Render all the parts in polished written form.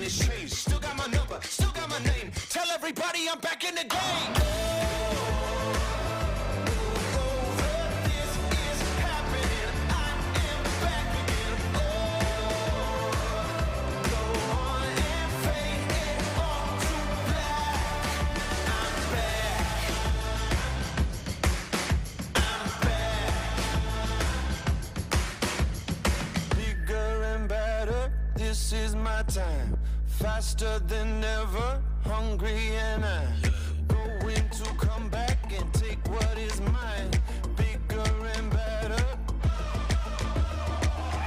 has changed. Still got my number, still got my name. Tell everybody I'm back in the game. This is my time, faster than ever, hungry and I'm going to come back and take what is mine, bigger and better.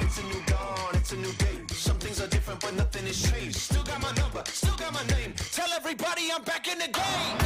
It's a new dawn, it's a new day. Some things are different but nothing has changed. Still got my number, still got my name. Tell everybody I'm back in the game.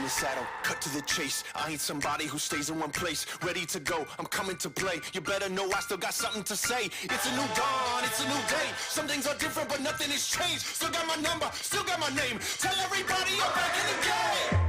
Saddle, cut to the chase. I ain't somebody who stays in one place. Ready to go, I'm coming to play. You better know I still got something to say. It's a new dawn, it's a new day. Some things are different but nothing has changed. Still got my number, still got my name. Tell everybody I'm back in the game.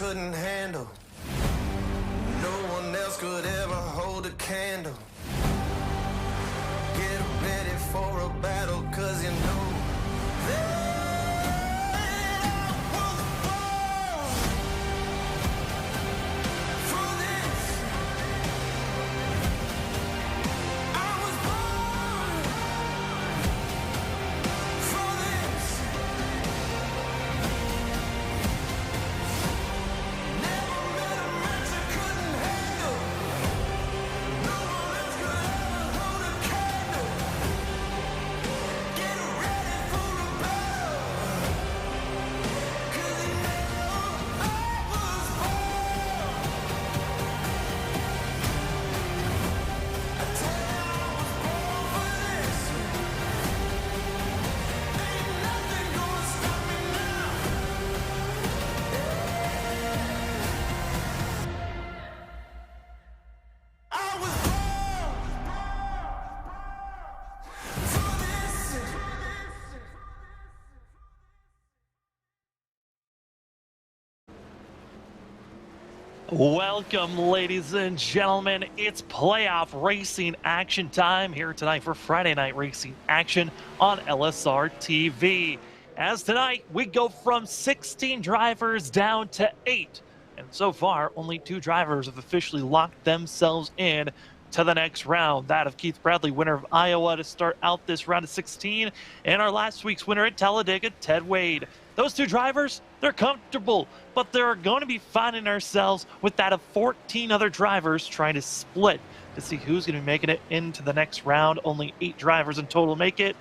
couldn't handle. No one else could ever hold a candle. Get ready for a battle, cause you know that I was born for this. I was born for this. Never met a match I couldn't handle. No one else could ever hold a candle. Get ready for a battle, cause you know I was born. I tell you I was born for this. Ain't nothing gonna stop me now. I was born for this. Welcome, ladies and gentlemen. It's playoff racing action time here tonight for Friday night racing action on LSRTV. As tonight, we go from 16 drivers down to 8. And so far, only 2 drivers have officially locked themselves in to the next round. That of Keith Bradley, winner of Iowa, to start out this round of 16, and our last week's winner at Talladega, Ted Wade. Those 2 drivers, they're comfortable, but they're going to be finding ourselves with that of 14 other drivers trying to split to see who's going to be making it into the next round. Only 8 drivers in total make it.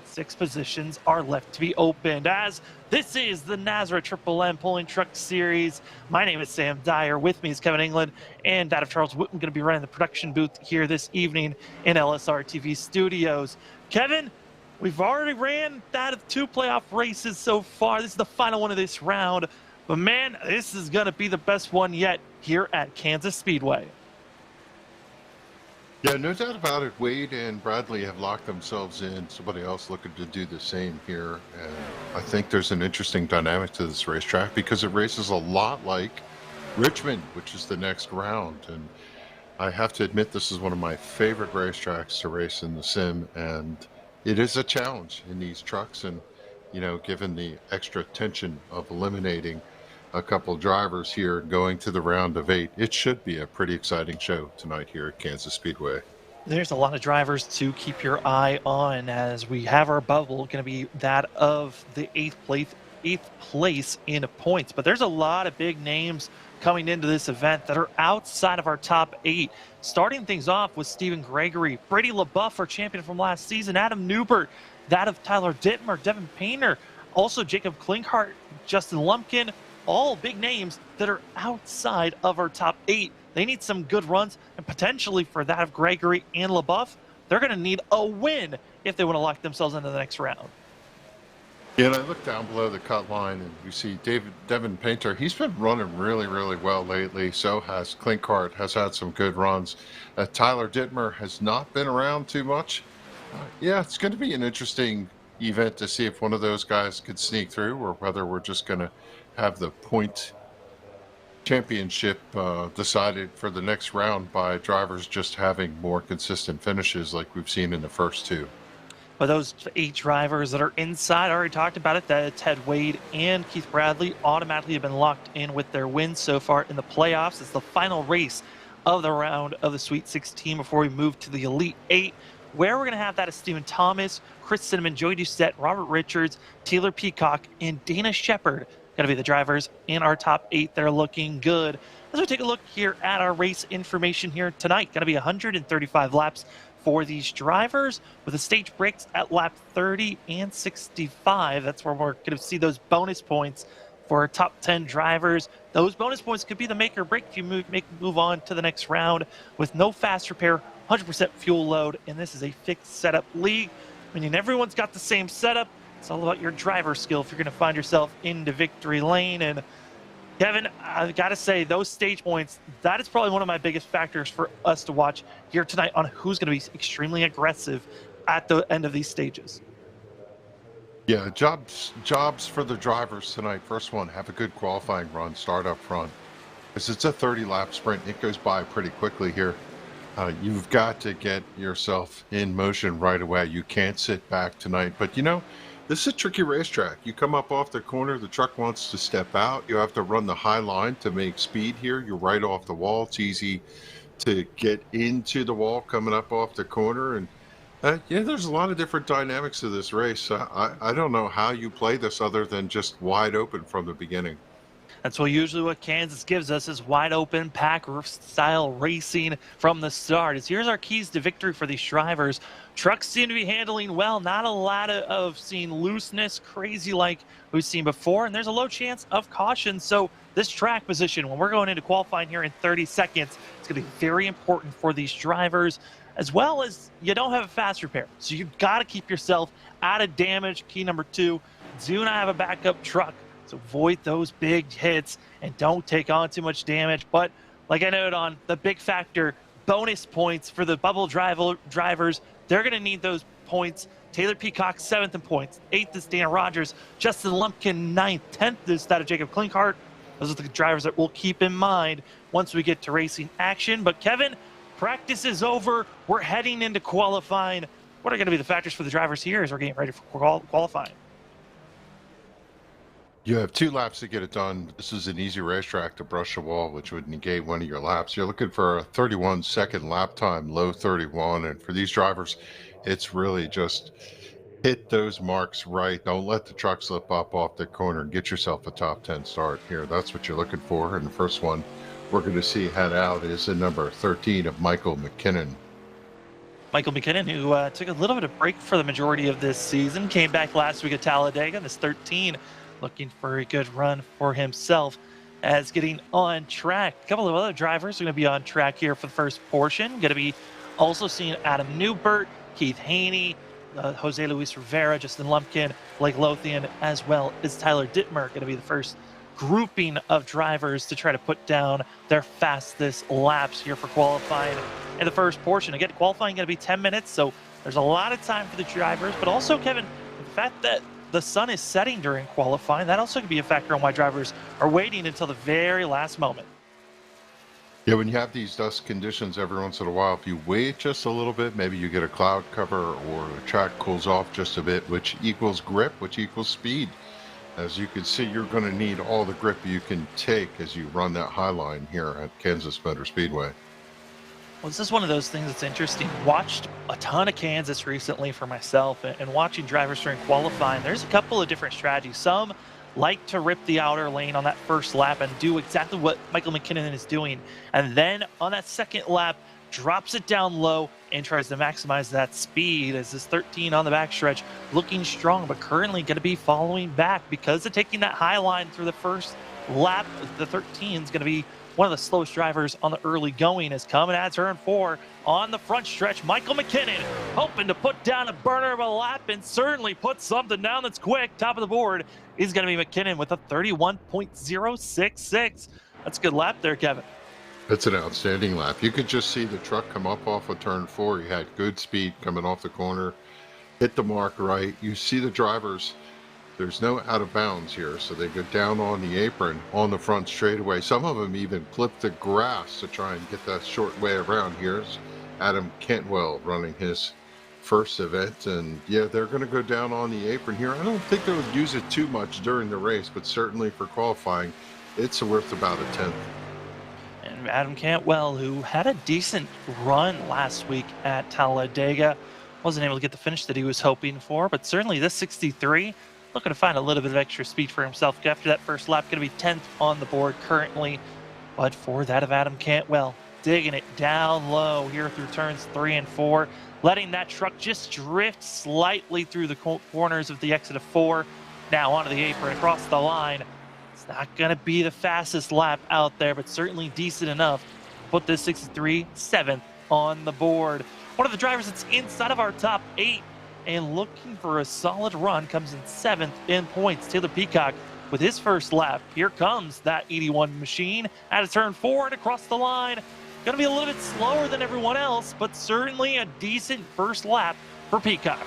6 positions are left to be opened, as this is the NASRA Triple M Pulling Truck Series. My name is Sam Dyer. With me is Kevin England and that of Charles Whitten, going to be running the production booth here this evening in LSRTV Studios. Kevin, we've already ran that of 2 playoff races so far. This is the final one of this round. But man, this is going to be the best one yet here at Kansas Speedway. Yeah, no doubt about it. Wade and Bradley have locked themselves in. Somebody else looking to do the same here. And I think there's an interesting dynamic to this racetrack because it races a lot like Richmond, which is the next round. And I have to admit, this is one of my favorite racetracks to race in the sim. And it is a challenge in these trucks. And, you know, given the extra tension of eliminating a couple drivers here going to the round of 8, it should be a pretty exciting show tonight here at Kansas Speedway. There's a lot of drivers to keep your eye on, as we have our bubble going to be that of the 8th place in points. But there's a lot of big names coming into this event that are outside of our top 8. Starting things off with Stephen Gregory, Brady LaBeouf, our champion from last season, Adam Newbert, that of Tyler Dittmer, Devin Painter, also Jacob Klinkhart, Justin Lumpkin, all big names that are outside of our top 8. They need some good runs, and potentially for that of Gregory and LaBeouf, they're going to need a win if they want to lock themselves into the next round. Yeah, and I look down below the cut line and you see Devin Painter. He's been running really, really well lately. So has Klinkhart, has had some good runs. Tyler Dittmer has not been around too much. Yeah, it's going to be an interesting event to see if one of those guys could sneak through or whether we're just going to have the point championship decided for the next round by drivers just having more consistent finishes like we've seen in the first 2. But those 8 drivers that are inside, I already talked about it, that Ted Wade and Keith Bradley automatically have been locked in with their wins so far in the playoffs. It's the final race of the round of the Sweet 16 before we move to the Elite 8, where we're going to have that of Stephen Thomas, Chris Cinnamon, Joey Doucette, Robert Richards, Taylor Peacock, and Dana Shepard. Going to be the drivers in our top 8 that are looking good. As we take a look here at our race information here tonight, going to be 135 laps for these drivers, with the stage breaks at lap 30 and 65. That's where we're going to see those bonus points for our top 10 drivers. Those bonus points could be the make or break if you move on to the next round with no fast repair, 100% fuel load, and this is a fixed setup league, meaning everyone's got the same setup. It's all about your driver skill if you're going to find yourself into victory lane. And Kevin, I've got to say, those stage points, that is probably one of my biggest factors for us to watch here tonight on who's going to be extremely aggressive at the end of these stages. Yeah, jobs for the drivers tonight. First one, have a good qualifying run, start up front. Because it's a 30 lap sprint, it goes by pretty quickly here. You've got to get yourself in motion right away. You can't sit back tonight. But this is a tricky racetrack. You come up off the corner, the truck wants to step out. You have to run the high line to make speed here. You're right off the wall. It's easy to get into the wall coming up off the corner. And yeah, there's a lot of different dynamics to this race. I don't know how you play this other than just wide open from the beginning. That's what Kansas gives us is wide open pack style racing from the start. Here's our keys to victory for these drivers. Trucks seem to be handling well. Not a lot of seeing looseness, crazy like we've seen before. And there's a low chance of caution. So this track position, when we're going into qualifying here in 30 seconds, it's going to be very important for these drivers, as well as you don't have a fast repair. So you've got to keep yourself out of damage. Key number 2, do not have a backup truck. So avoid those big hits and don't take on too much damage. But like I noted on the big factor, bonus points for the bubble drivers. They're going to need those points. Taylor Peacock, 7th in points. 8th is Dana Rogers. Justin Lumpkin, 9th. 10th is that of Jacob Klinkhardt. Those are the drivers that we'll keep in mind once we get to racing action. But Kevin, practice is over. We're heading into qualifying. What are going to be the factors for the drivers here as we're getting ready for qualifying? You have 2 laps to get it done. This is an easy racetrack to brush the wall, which would negate one of your laps. You're looking for a 31-second lap time, low 31. And for these drivers, it's really just hit those marks right. Don't let the truck slip up off the corner and get yourself a top 10 start here. That's what you're looking for. And the first one we're going to see head out is the number 13 of Michael McKinnon. Michael McKinnon, who took a little bit of break for the majority of this season, came back last week at Talladega. This 13 looking for a good run for himself as getting on track. A couple of other drivers are going to be on track here for the first portion. Going to be also seeing Adam Newbert, Keith Haney, Jose Luis Rivera, Justin Lumpkin, Blake Lothian, as well as Tyler Dittmer. Going to be the first grouping of drivers to try to put down their fastest laps here for qualifying in the first portion. Again, qualifying going to be 10 minutes, so there's a lot of time for the drivers, but also, Kevin, the fact that the sun is setting during qualifying, that also could be a factor on why drivers are waiting until the very last moment. Yeah, when you have these dust conditions every once in a while, if you wait just a little bit, maybe you get a cloud cover or the track cools off just a bit, which equals grip, which equals speed. As you can see, you're going to need all the grip you can take as you run that high line here at Kansas Motor Speedway. Well, this is one of those things that's interesting. Watched a ton of Kansas recently for myself, and watching drivers during qualifying, there's a couple of different strategies. Some like to rip the outer lane on that first lap and do exactly what Michael McKinnon is doing. And then on that second lap, drops it down low and tries to maximize that speed as this 13 on the backstretch looking strong, but currently going to be following back because of taking that high line through the first lap. The 13 is going to be one of the slowest drivers on the early going. Is coming at turn 4 on the front stretch. Michael McKinnon hoping to put down a burner of a lap and certainly put something down that's quick. Top of the board is going to be McKinnon with a 31.066. That's a good lap there, Kevin. It's an outstanding lap. You could just see the truck come up off of turn 4. You had good speed coming off the corner, hit the mark right. You see the drivers, there's no out of bounds here, so they go down on the apron on the front straightaway. Some of them even clip the grass to try and get that short way around. Here's Adam Cantwell running his first event, and yeah, they're going to go down on the apron here. I don't think they would use it too much during the race, but certainly for qualifying, it's worth about a 10th. And Adam Cantwell, who had a decent run last week at Talladega, wasn't able to get the finish that he was hoping for, but certainly this 63 looking to find a little bit of extra speed for himself after that first lap. Going to be 10th on the board currently, but for that of Adam Cantwell, digging it down low here through turns 3 and 4, letting that truck just drift slightly through the corners of the exit of 4. Now onto the apron, across the line. It's not going to be the fastest lap out there, but certainly decent enough to put this 63 7th on the board. One of the drivers that's inside of our top 8 and looking for a solid run comes in 7th in points. Taylor Peacock with his first lap. Here comes that 81 machine out of turn 4 and across the line. Going to be a little bit slower than everyone else, but certainly a decent first lap for Peacock.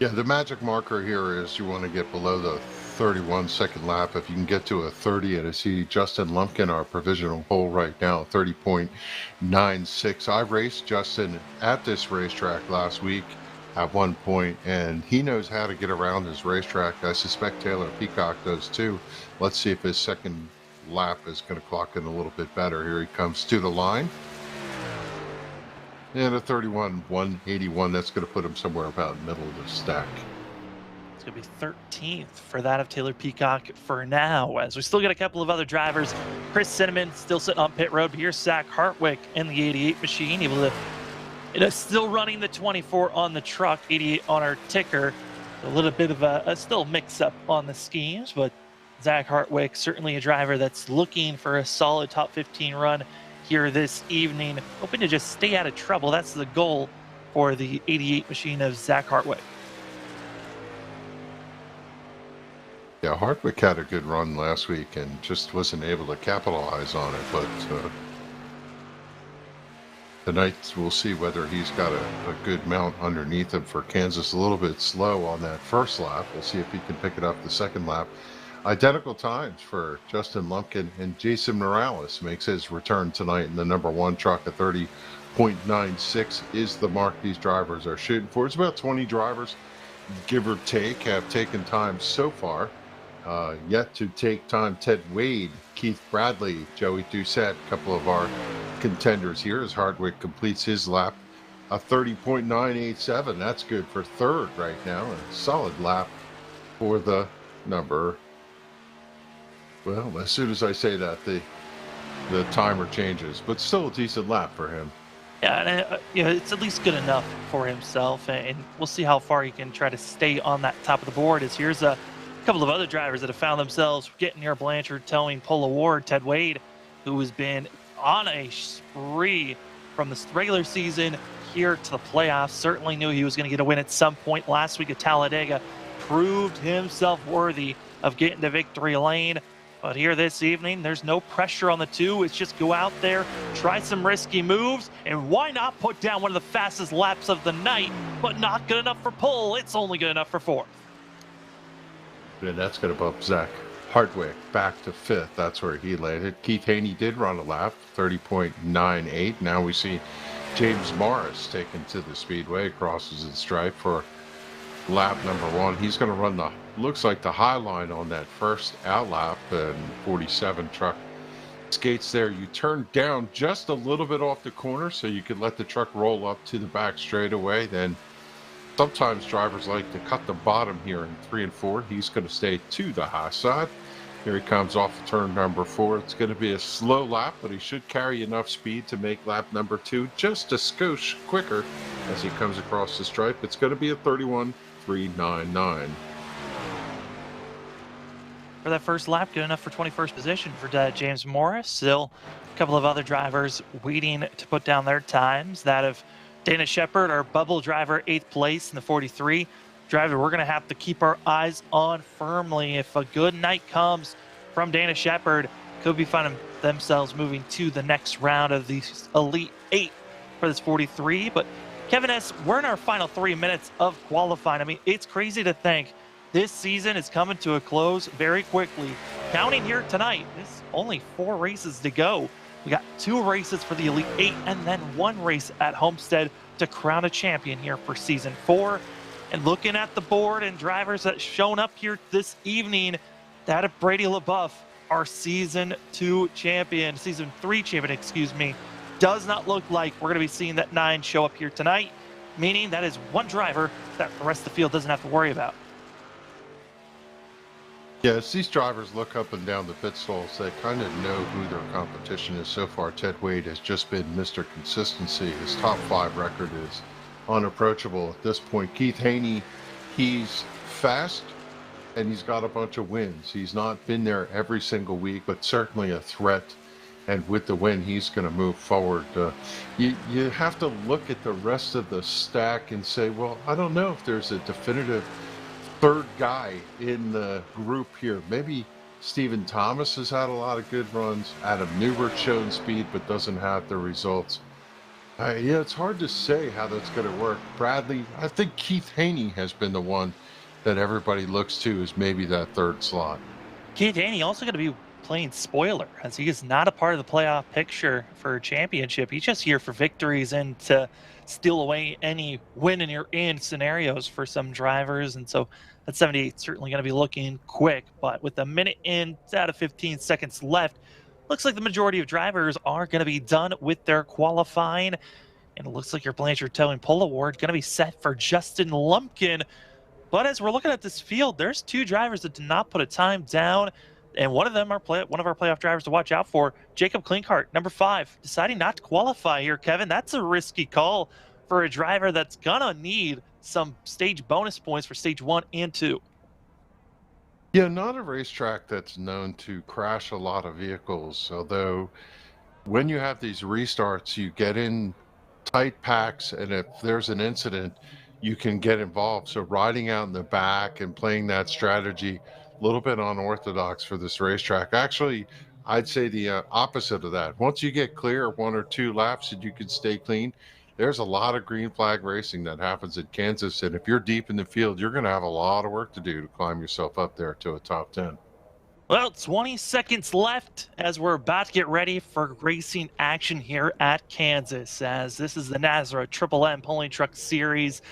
Yeah, the magic marker here is you want to get below the 31 second lap. If you can get to a 30, and I see Justin Lumpkin, our provisional pole right now, 30.96. I raced Justin at this racetrack last week at one point, and he knows how to get around his racetrack. I suspect Taylor Peacock does too. Let's see if his second lap is going to clock in a little bit better. Here he comes to the line. And a 31.181, that's going to put him somewhere about middle of the stack. It's going to be 13th for that of Taylor Peacock for now, as we still got a couple of other drivers. Chris Cinnamon still sitting on pit road, but here's Zach Hartwick in the 88 machine, able to, still running the 24 on the truck, 88 on our ticker. A little bit of a still mix-up on the schemes, but Zach Hartwick, certainly a driver that's looking for a solid top 15 run here this evening, hoping to just stay out of trouble. That's the goal for the 88 machine of Zach Hartwick. Yeah, Hardwick had a good run last week and just wasn't able to capitalize on it. But tonight we'll see whether he's got a good mount underneath him for Kansas. A little bit slow on that first lap. We'll see if he can pick it up the second lap. Identical times for Justin Lumpkin, and Jason Morales makes his return tonight in the number one truck. A 30.96 is the mark these drivers are shooting for. It's about 20 drivers, give or take, have taken time so far. Yet to take time, Ted Wade, Keith Bradley, Joey Doucette, a couple of our contenders here as Hardwick completes his lap. A 30.987, that's good for third right now. A solid lap for the number. Well, as soon as I say that, the timer changes, but still a decent lap for him. Yeah, and it's at least good enough for himself, and we'll see how far he can try to stay on that top of the board. As here's a couple of other drivers that have found themselves getting near Blanchard, towing Pole Award. Ted Wade, who has been on a spree from the regular season here to the playoffs, certainly knew he was going to get a win at some point last week at Talladega, proved himself worthy of getting to victory lane. But here this evening, there's no pressure on the two. It's just go out there, try some risky moves, and why not put down one of the fastest laps of the night, but not good enough for pole. It's only good enough for fourth. And that's going to bump Zach Hardwick back to fifth. That's where he landed. Keith Haney did run a lap, 30.98. Now we see James Morris taken to the speedway, crosses the stripe for lap number one. He's going to run the, looks like the high line on that first out lap, and 47 truck skates there. You turn down just a little bit off the corner so you could let the truck roll up to the back straightaway. Then sometimes drivers like to cut the bottom here in 3 and 4. He's going to stay to the high side. Here he comes off of turn number 4. It's going to be a slow lap, but he should carry enough speed to make lap number 2 just a skosh quicker as he comes across the stripe. It's going to be a 31.399. For that first lap, good enough for 21st position for James Morris. Still a couple of other drivers waiting to put down their times. That of Dana Shepard, our bubble driver, 8th place in the 43. Driver we're going to have to keep our eyes on firmly. If a good night comes from Dana Shepard, could be finding themselves moving to the next round of the Elite 8 for this 43. But Kevin S., we're in our final 3 minutes of qualifying. I mean, it's crazy to think this season is coming to a close very quickly. Counting here tonight, there's only 4 races to go. We got 2 races for the Elite 8 and then 1 race at Homestead to crown a champion here for Season 4. And looking at the board and drivers that shown up here this evening, that of Brady LaBeouf, our Season 3 champion, excuse me, does not look like we're going to be seeing that 9 show up here tonight, meaning that is 1 driver that the rest of the field doesn't have to worry about. Yeah, as these drivers look up and down the pit stalls, they kind of know who their competition is. So far, Ted Wade has just been Mr. Consistency. His top 5 record is unapproachable at this point. Keith Haney, he's fast and he's got a bunch of wins. He's not been there every single week, but certainly a threat. And with the win, he's going to move forward. You have to look at the rest of the stack and say, well, I don't know if there's a definitive third guy in the group here. Maybe Stephen Thomas has had a lot of good runs. Adam Newbert's shown speed but doesn't have the results. Yeah, it's hard to say how that's going to work. Bradley, I think Keith Haney has been the one that everybody looks to as maybe that third slot. Keith Haney also going to be playing spoiler as he is not a part of the playoff picture for a championship. He's just here for victories and to steal away any win and you're in scenarios for some drivers. And so that 78 certainly going to be looking quick. But with a minute in out of 15 seconds left, looks like the majority of drivers are going to be done with their qualifying. And it looks like your Blanchard Towing Pole Award going to be set for Justin Lumpkin. But as we're looking at this field, there's two drivers that did not put a time down, and one of them are one of our playoff drivers to watch out for, Jacob Klinkart, number 5, deciding not to qualify here. Kevin, that's a risky call for a driver that's gonna need some stage bonus points for stage 1 and 2. Yeah, not a racetrack that's known to crash a lot of vehicles, although when you have these restarts, you get in tight packs, and if there's an incident, you can get involved. So riding out in the back and playing that strategy, a little bit unorthodox for this racetrack. Actually, I'd say the opposite of that. Once you get clear 1 or 2 laps and you can stay clean, there's a lot of green flag racing that happens in Kansas. And if you're deep in the field, you're going to have a lot of work to do to climb yourself up there to a top 10. Well, 20 seconds left as we're about to get ready for racing action here at Kansas, as this is the NASRA Triple M Pulling Truck Series,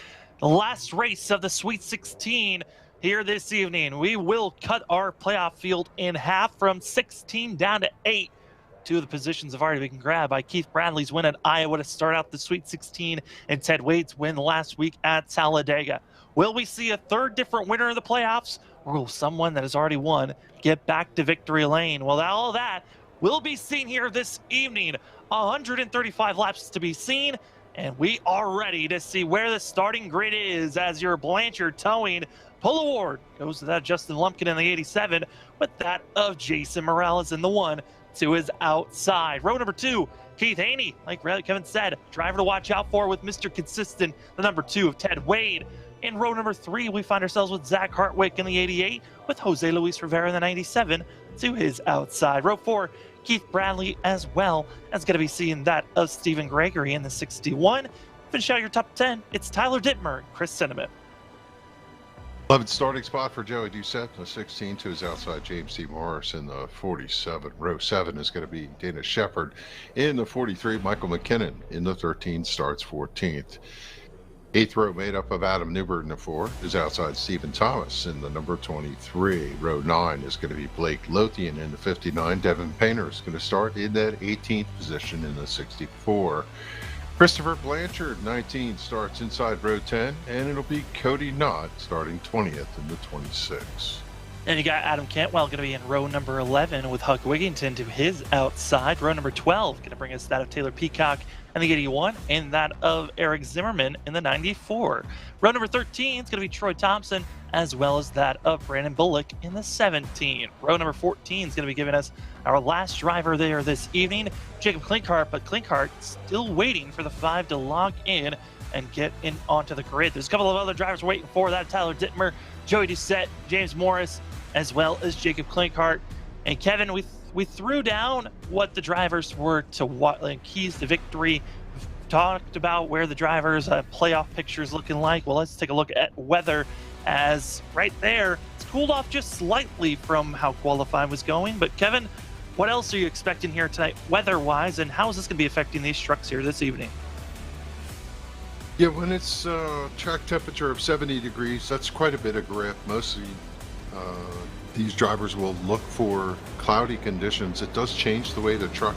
the last race of the Sweet 16 here this evening. We will cut our playoff field in half from 16 down to 8. Two of the positions have already been grabbed by Keith Bradley's win at Iowa to start out the Sweet 16 and Ted Wade's win last week at Talladega. Will we see a third different winner of the playoffs, or will someone that has already won get back to victory lane? Well, all that will be seen here this evening. 135 laps to be seen, and we are ready to see where the starting grid is as your Blanchard Towing Pole Award goes to that Justin Lumpkin in the 87, with that of Jason Morales in the 1 to his outside. Row number 2, Keith Haney, like Kevin said, driver to watch out for with Mr. Consistent, the number 2 of Ted Wade. In row number 3, we find ourselves with Zach Hartwick in the 88, with Jose Luis Rivera in the 97 to his outside. Row 4, Keith Bradley, as well as going to be seeing that of Stephen Gregory in the 61. Finish out your top 10, it's Tyler Dittmer and Chris Sentiment. 11th starting spot for Joey Doucette, the 16 to his outside, James C. Morris in the 47. Row 7 is going to be Dana Shepard in the 43. Michael McKinnon in the 13 starts 14th. 8th row made up of Adam Newbert in the 4 is outside Stephen Thomas in the number 23. Row 9 is going to be Blake Lothian in the 59. Devin Painter is going to start in that 18th position in the 64. Christopher Blanchard, 19, starts inside row 10, and it'll be Cody Knott starting 20th in the 26. And you got Adam Cantwell going to be in row number 11 with Huck Wigington to his outside. Row number 12 going to bring us that of Taylor Peacock in the 81 and that of Eric Zimmerman in the 94. Row number 13 is going to be Troy Thompson as well as that of Brandon Bullock in the 17. Row number 14 is going to be giving us our last driver there this evening, Jacob Klinkart, but Klinkart still waiting for the 5 to log in and get in onto the grid. There's a couple of other drivers waiting for that: Tyler Dittmer, Joey Doucette, James Morris, as well as Jacob Klinkart. And Kevin, we threw down what the drivers were to what, like, keys to victory. We've talked about where the drivers' playoff picture is looking like. Well, let's take a look at weather, as right there, it's cooled off just slightly from how qualifying was going. But Kevin, what else are you expecting here tonight weather-wise, and how is this going to be affecting these trucks here this evening? Yeah, when it's track temperature of 70 degrees, that's quite a bit of grip. Mostly these drivers will look for cloudy conditions. It does change the way the truck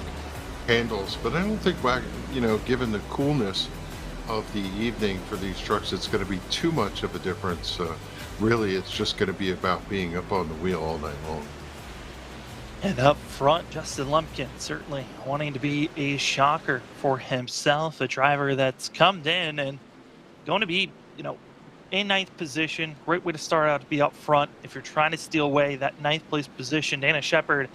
handles, but I don't think, given the coolness of the evening for these trucks, it's going to be too much of a difference. Really, it's just going to be about being up on the wheel all night long. And up front, Justin Lumpkin certainly wanting to be a shocker for himself, a driver that's come in and going to be, in 9th position. Great way to start out to be up front if you're trying to steal away that 9th place position. Dana Shepard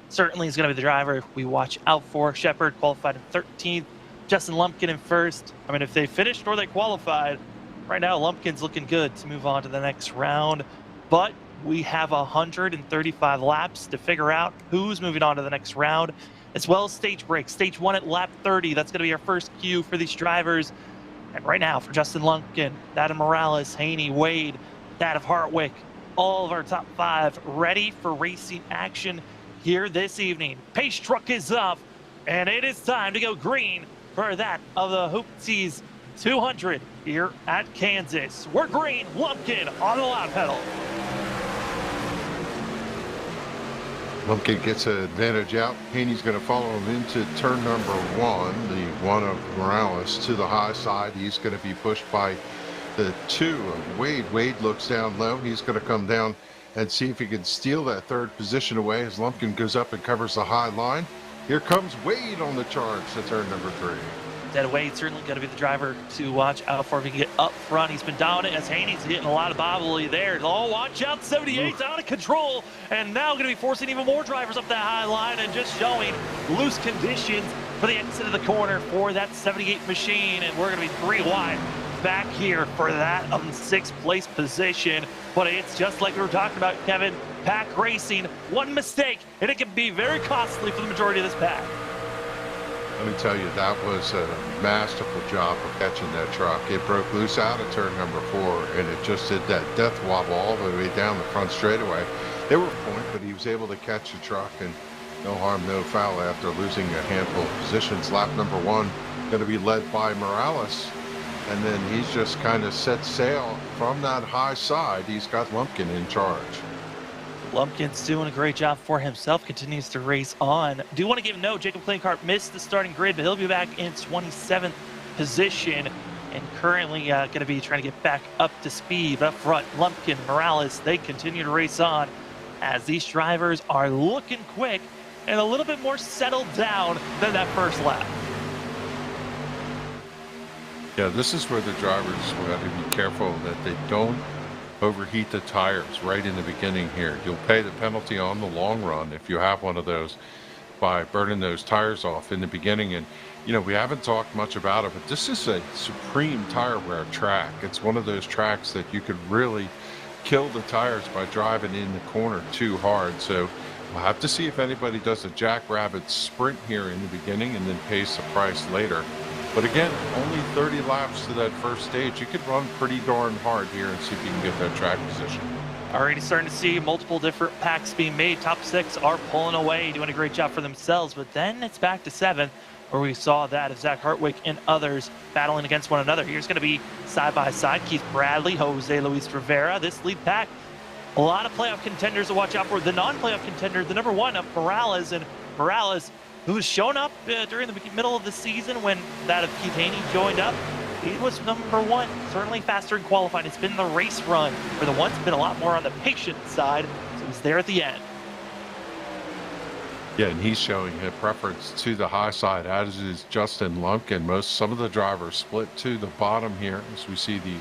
certainly is going to be the driver we watch out for. Shepard qualified in 13th, Justin Lumpkin in 1st. I mean, if they finished or they qualified, right now Lumpkin's looking good to move on to the next round. But we have 135 laps to figure out who's moving on to the next round. as well as stage breaks. Stage 1 at lap 30. That's going to be our first cue for these drivers. And right now for Justin Lumpkin, that of Morales, Haney, Wade, that of Hartwick, all of our top 5 ready for racing action here this evening. Pace truck is up, and it is time to go green for that of the Hoopties 200 here at Kansas. We're green, Lumpkin on the loud pedal. Lumpkin gets an advantage out. Haney's going to follow him into turn number 1, the one of Morales to the high side. He's going to be pushed by the 2 of Wade. Wade looks down low. He's going to come down and see if he can steal that 3rd position away as Lumpkin goes up and covers the high line. Here comes Wade on the charge to turn number 3. That Wade's certainly going to be the driver to watch out for if he can get up front. He's been dominant as Haney's getting a lot of bobbly there. Oh, watch out, 78's out of control. And now going to be forcing even more drivers up that high line and just showing loose conditions for the exit of the corner for that 78 machine. And we're going to be 3 wide back here for that 6th place position. But it's just like we were talking about, Kevin, pack racing, one mistake, and it can be very costly for the majority of this pack. Let me tell you, that was a masterful job of catching that truck. It broke loose out of turn number 4, and it just did that death wobble all the way down the front straightaway. They were point, but he was able to catch the truck, and no harm, no foul after losing a handful of positions. Lap number 1 going to be led by Morales, and then he's just kind of set sail from that high side. He's got Lumpkin in charge. Lumpkin's doing a great job for himself, continues to race on. Do want to give a note, Jacob Klinghardt missed the starting grid, but he'll be back in 27th position and currently going to be trying to get back up to speed. Up front, Lumpkin, Morales, they continue to race on as these drivers are looking quick and a little bit more settled down than that first lap. Yeah, this is where the drivers will have to be careful that they don't overheat the tires right in the beginning here. You'll pay the penalty on the long run if you have one of those by burning those tires off in the beginning. And you know, we haven't talked much about it, but this is a supreme tire wear track. It's one of those tracks that you could really kill the tires by driving in the corner too hard. So we'll have to see if anybody does a jackrabbit sprint here in the beginning and then pays the price later. But again, only 30 laps to that first stage. You could run pretty darn hard here and see if you can get that track position. Already starting to see multiple different packs being made. Top 6 are pulling away, doing a great job for themselves. But then it's back to 7, where we saw that of Zach Hartwick and others battling against one another. Here's going to be side by side Keith Bradley, Jose Luis Rivera. This lead pack, a lot of playoff contenders to watch out for. The non-playoff contender, the number 1 of Morales, and Morales, who was shown up during the middle of the season when that of Keith Haney joined up. He was number 1, certainly faster in qualifying. It's been the race run where the one's been a lot more on the patient side, so he's there at the end. Yeah, and he's showing a preference to the high side, as is Justin Lumpkin. Some of the drivers split to the bottom here, as we see the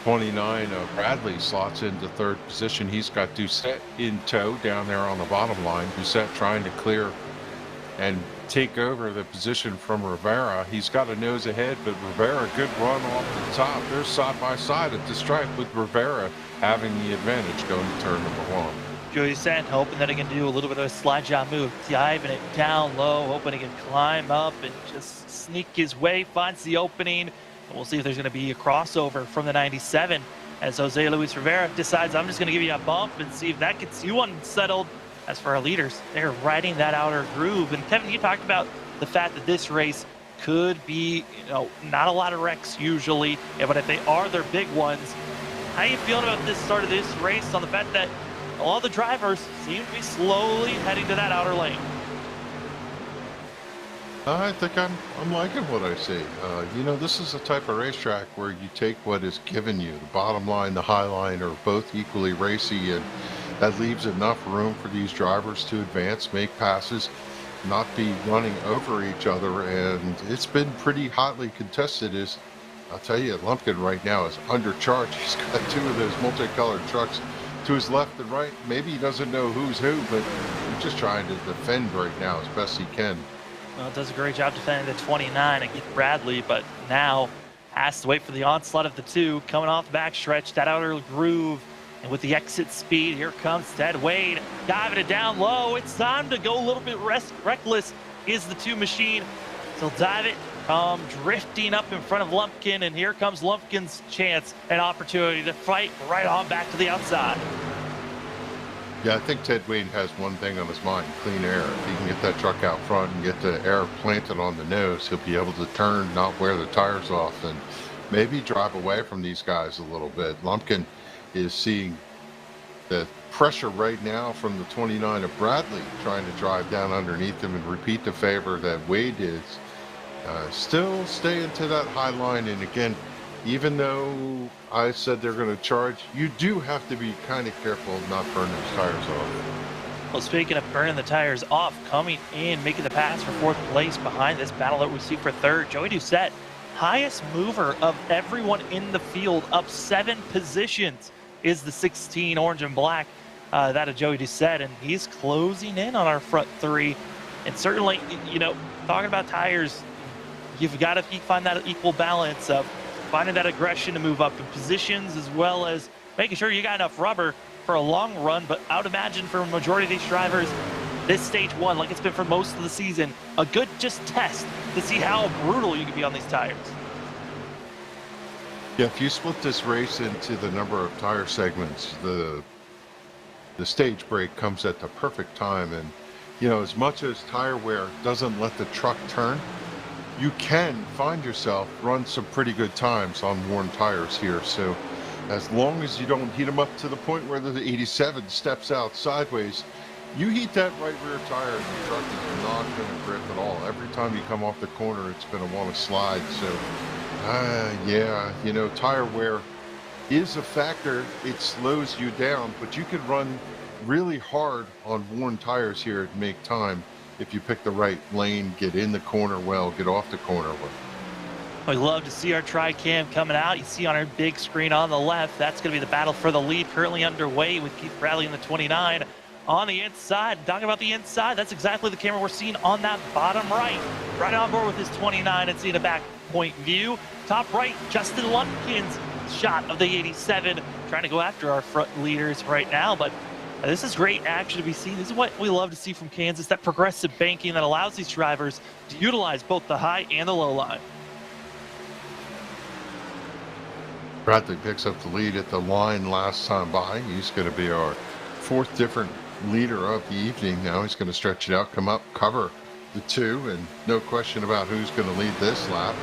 29 Bradley slots into 3rd position. He's got Doucette in tow down there on the bottom line. Doucette trying to clear and take over the position from Rivera. He's got a nose ahead, but Rivera, good run off the top. They're side by side at the stripe with Rivera having the advantage going to turn number 1. Joey Sand hoping that he can do a little bit of a slide job move, diving it down low, hoping he can climb up and just sneak his way, finds the opening. And we'll see if there's going to be a crossover from the 97 as Jose Luis Rivera decides, I'm just going to give you a bump and see if that gets you unsettled. As for our leaders, they're riding that outer groove. And Kevin, you talked about the fact that this race could be, not a lot of wrecks usually, but if they are, they're big ones. How are you feeling about this start of this race on the fact that all the drivers seem to be slowly heading to that outer lane? I think I'm liking what I see. This is a type of racetrack where you take what is given you. The bottom line, the high line are both equally racy, and that leaves enough room for these drivers to advance, make passes, not be running over each other. And it's been pretty hotly contested. I'll tell you, Lumpkin right now is undercharged. He's got 2 of those multicolored trucks to his left and right. Maybe he doesn't know who's who, but he's just trying to defend right now as best he can. Well, does a great job defending the 29 against Bradley, but now has to wait for the onslaught of the 2 coming off the backstretch. That outer groove And with the exit speed, here comes Ted Wade, diving it down low. It's time to go a little bit reckless is the 2 machine. So dive it, drifting up in front of Lumpkin, and here comes Lumpkin's chance and opportunity to fight right on back to the outside. Yeah, I think Ted Wade has one thing on his mind, clean air. If he can get that truck out front and get the air planted on the nose, he'll be able to turn, not wear the tires off, and maybe drive away from these guys a little bit. Lumpkin is seeing the pressure right now from the 29 of Bradley, trying to drive down underneath him and repeat the favor that Wade is. Still staying to that high line, and again, even though I said they're going to charge, you do have to be kind of careful of not burning those tires off. Well, speaking of burning the tires off, coming in, making the pass for 4th place behind this battle that we see for 3rd, Joey Doucette, highest mover of everyone in the field, up 7 positions, is the 16 orange and black, that of Joey Doucette, and he's closing in on our front 3. And certainly, you know, talking about tires, you've got to find that equal balance of finding that aggression to move up in positions, as well as making sure you got enough rubber for a long run. But I would imagine for a majority of these drivers, this stage 1, like it's been for most of the season, a good just test to see how brutal you can be on these tires. Yeah, if you split this race into the number of tire segments, the stage break comes at the perfect time. And, you know, as much as tire wear doesn't let the truck turn, you can find yourself run some pretty good times on worn tires here. So as long as you don't heat them up to the point where the 87 steps out sideways, you heat that right rear tire and the truck is not going to grip at all. Every time you come off the corner, it's going to want to slide. So, yeah, you know, tire wear is a factor. It slows you down, but you can run really hard on worn tires here and make time if you pick the right lane, get in the corner well, get off the corner well. We love to see our tri-cam coming out. You see on our big screen on the left, that's going to be the battle for the lead currently underway with Keith Bradley in the 29. On the inside, talking about the inside, that's exactly the camera we're seeing on that bottom right. Right on board with his 29 and seeing a back point view. Top right, Justin Lumpkin's shot of the 87, trying to go after our front leaders right now, but this is great action to be seen. This is what we love to see from Kansas, that progressive banking that allows these drivers to utilize both the high and the low line. Bradley picks up the lead at the line last time by. He's going to be our 4th different leader of the evening now. He's going to stretch it out, come up, cover the 2, and no question about who's going to lead this lap.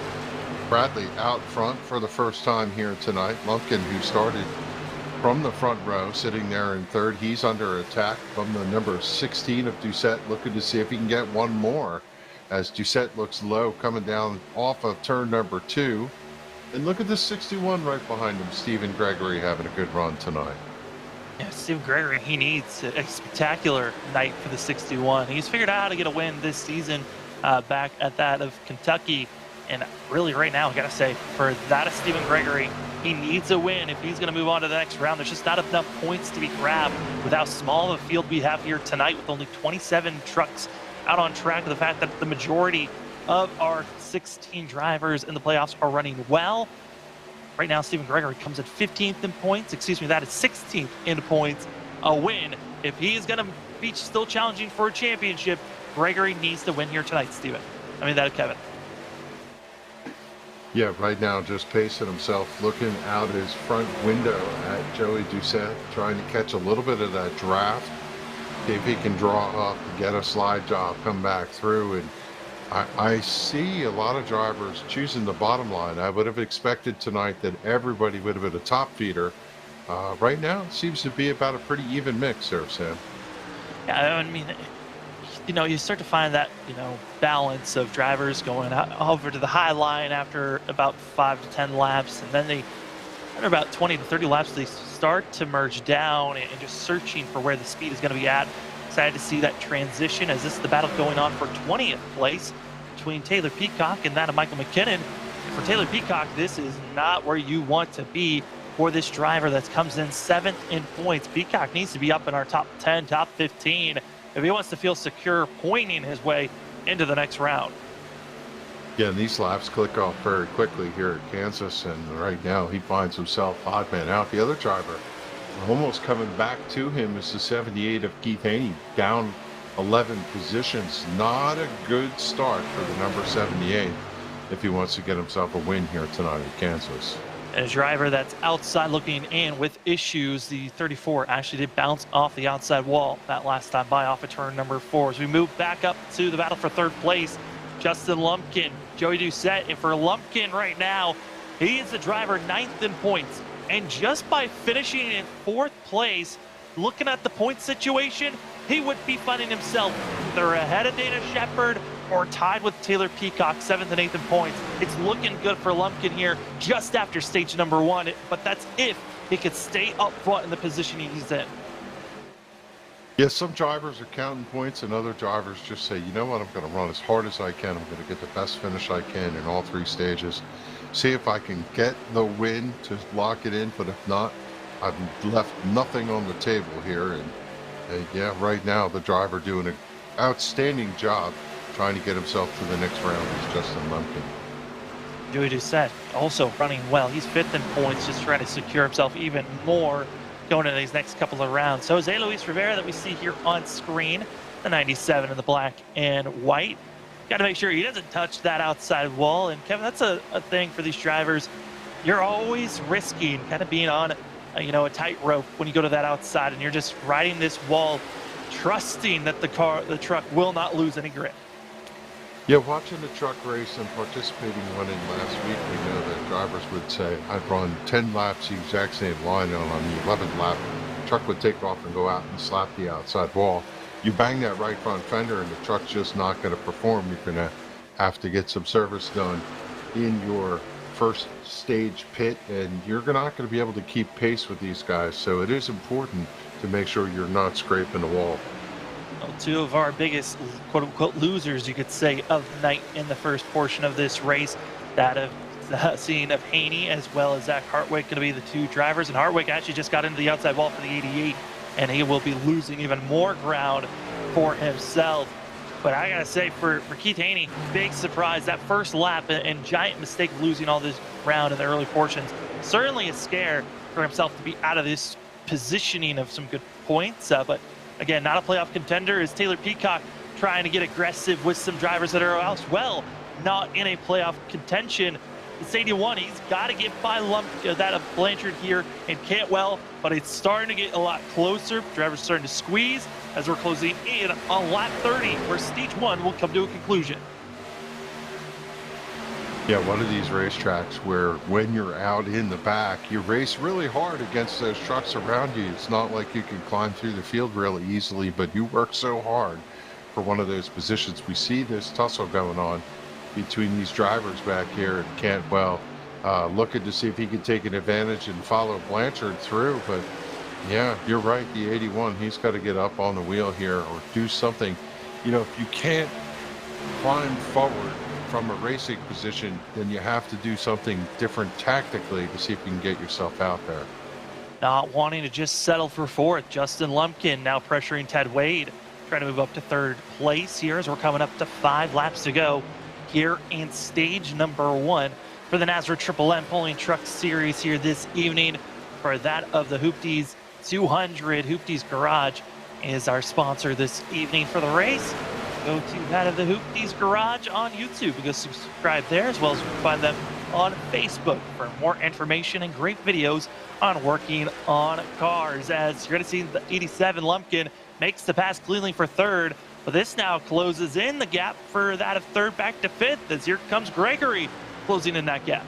Bradley out front for the first time here tonight. Lumpkin, who started from the front row, sitting there in 3rd. He's under attack from the number 16 of Doucette, looking to see if he can get one more, as Doucette looks low coming down off of turn number 2. And look at the 61 right behind him, Stephen Gregory, having a good run tonight. Yeah, Stephen Gregory, he needs a spectacular night for the 61. He's figured out how to get a win this season back at that of Kentucky. And really right now, I got to say, for that of Stephen Gregory, he needs a win if he's going to move on to the next round. There's just not enough points to be grabbed with how small of a field we have here tonight, with only 27 trucks out on track, with the fact that the majority of our 16 drivers in the playoffs are running well. Right now, Stephen Gregory comes at 15th in points. Excuse me, that is 16th in points. A win. If he is going to be still challenging for a championship, Gregory needs to win here tonight, Stephen. I mean, that is Kevin. Yeah, right now just pacing himself, looking out his front window at Joey Doucette, trying to catch a little bit of that draft, see if he can draw up, get a slide job, come back through. And I see a lot of drivers choosing the bottom line. I would have expected tonight that everybody would have been a top feeder. Right now, it seems to be about a pretty even mix there, Sam. Yeah, I mean, you know, you start to find that, you know, balance of drivers going out over to the high line after about 5 to 10 laps, and then they, after about 20 to 30 laps, they start to merge down and just searching for where the speed is going to be at. Excited to see that transition, as this is the battle going on for 20th place between Taylor Peacock and that of Michael McKinnon. And for Taylor Peacock, this is not where you want to be for this driver that comes in 7th in points. Peacock needs to be up in our top 10, top 15 if he wants to feel secure pointing his way into the next round. Yeah, and these laps click off very quickly here at Kansas, and right now he finds himself odd man out. The other driver Almost coming back to him is the 78 of Keith Haney, down 11 positions. Not a good start for the number 78 if he wants to get himself a win here tonight at Kansas. And a driver that's outside looking in with issues. The 34 actually did bounce off the outside wall that last time by off of turn number 4. As we move back up to the battle for third place, Justin Lumpkin, Joey Doucette. And for Lumpkin right now, he is the driver 9th in points. And just by finishing in 4th place, looking at the point situation, he would be finding himself either ahead of Dana Shepard or tied with Taylor Peacock, 7th and 8th in points. It's looking good for Lumpkin here just after stage number 1, but that's if he could stay up front in the position he's in. Yeah, some drivers are counting points and other drivers just say, you know what, I'm going to run as hard as I can. I'm going to get the best finish I can in all 3 stages. See if I can get the win to lock it in, but if not, I've left nothing on the table here. And yeah, right now the driver doing an outstanding job trying to get himself to the next round is Justin Lumpkin. Joey Doucette also running well. He's 5th in points, just trying to secure himself even more going into these next couple of rounds. So Jose Luis Rivera that we see here on screen, the 97 in the black and white. Got to make sure he doesn't touch that outside wall. And Kevin, that's a thing for these drivers. You're always risking kind of being on a tightrope when you go to that outside, and you're just riding this wall, trusting that the truck will not lose any grip. Yeah, watching the truck race and participating in running last week, we know that drivers would say, I'd run 10 laps the exact same line, and on the 11th lap, the truck would take off and go out and slap the outside wall. You bang that right front fender and the truck's just not going to perform. You're going to have to get some service done in your first stage pit, and you're not going to be able to keep pace with these guys. So it is important to make sure you're not scraping the wall. Well, 2 of our biggest quote-unquote losers, you could say, of the night in the first portion of this race, that of the scene of Haney as well as Zach Hartwig going to be the 2 drivers. And Hartwig actually just got into the outside wall for the 88, and he will be losing even more ground for himself. But I gotta say, for Keith Haney, big surprise. That first lap and giant mistake of losing all this ground in the early portions. Certainly a scare for himself to be out of this positioning of some good points. But again, not a playoff contender. Is Taylor Peacock trying to get aggressive with some drivers that are else well not in a playoff contention. It's 81. He's got to get by that of Blanchard here and Cantwell, but it's starting to get a lot closer. Drivers starting to squeeze as we're closing in on lap 30, where stage 1 will come to a conclusion. Yeah, one of these racetracks where when you're out in the back, you race really hard against those trucks around you. It's not like you can climb through the field really easily, but you work so hard for one of those positions. We see this tussle going on between these drivers back here, and Cantwell looking to see if he can take an advantage and follow Blanchard through. But yeah, you're right, the 81, he's got to get up on the wheel here or do something. You know, if you can't climb forward from a racing position, then you have to do something different tactically to see if you can get yourself out there. Not wanting to just settle for 4th, Justin Lumpkin now pressuring Ted Wade, trying to move up to 3rd place here as we're coming up to 5 laps to go here in stage number 1 for the NASRA Triple M Pulling Truck Series here this evening. For that of the Hoopties 200, Hoopties Garage is our sponsor this evening for the race. Go to that of the Hoopties Garage on YouTube and go subscribe there, as well as you can find them on Facebook for more information and great videos on working on cars. As you're going to see, the 87 Lumpkin makes the pass cleanly for 3rd, but this now closes in the gap for that of 3rd back to 5th, as here comes Gregory closing in that gap.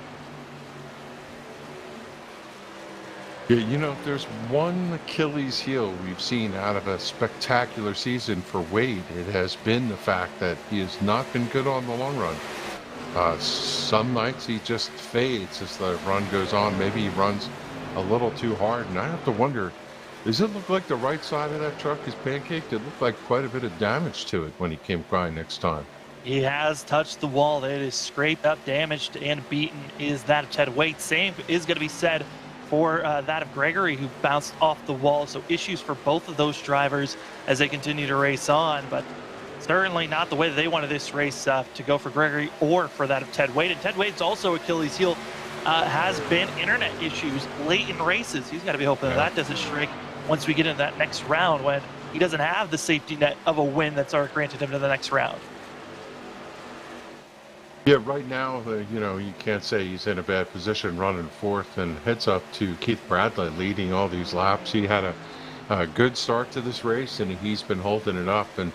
Yeah, you know, if there's one Achilles heel we've seen out of a spectacular season for Wade, it has been the fact that he has not been good on the long run. Some nights he just fades as the run goes on. Maybe he runs a little too hard, and I have to wonder, does it look like the right side of that truck is pancaked? It looked like quite a bit of damage to it when he came by next time. He has touched the wall. That is scraped up, damaged, and beaten is that of Ted Wade. Same is going to be said for that of Gregory, who bounced off the wall. So issues for both of those drivers as they continue to race on, but certainly not the way that they wanted this race to go for Gregory or for that of Ted Wade. And Ted Wade's also Achilles heel has been internet issues late in races. He's got to be hoping that doesn't shrink once we get into that next round when he doesn't have the safety net of a win that's already granted him to the next round. Yeah, right now, you can't say he's in a bad position running fourth, and heads up to Keith Bradley leading all these laps. He had a good start to this race, and he's been holding it up. And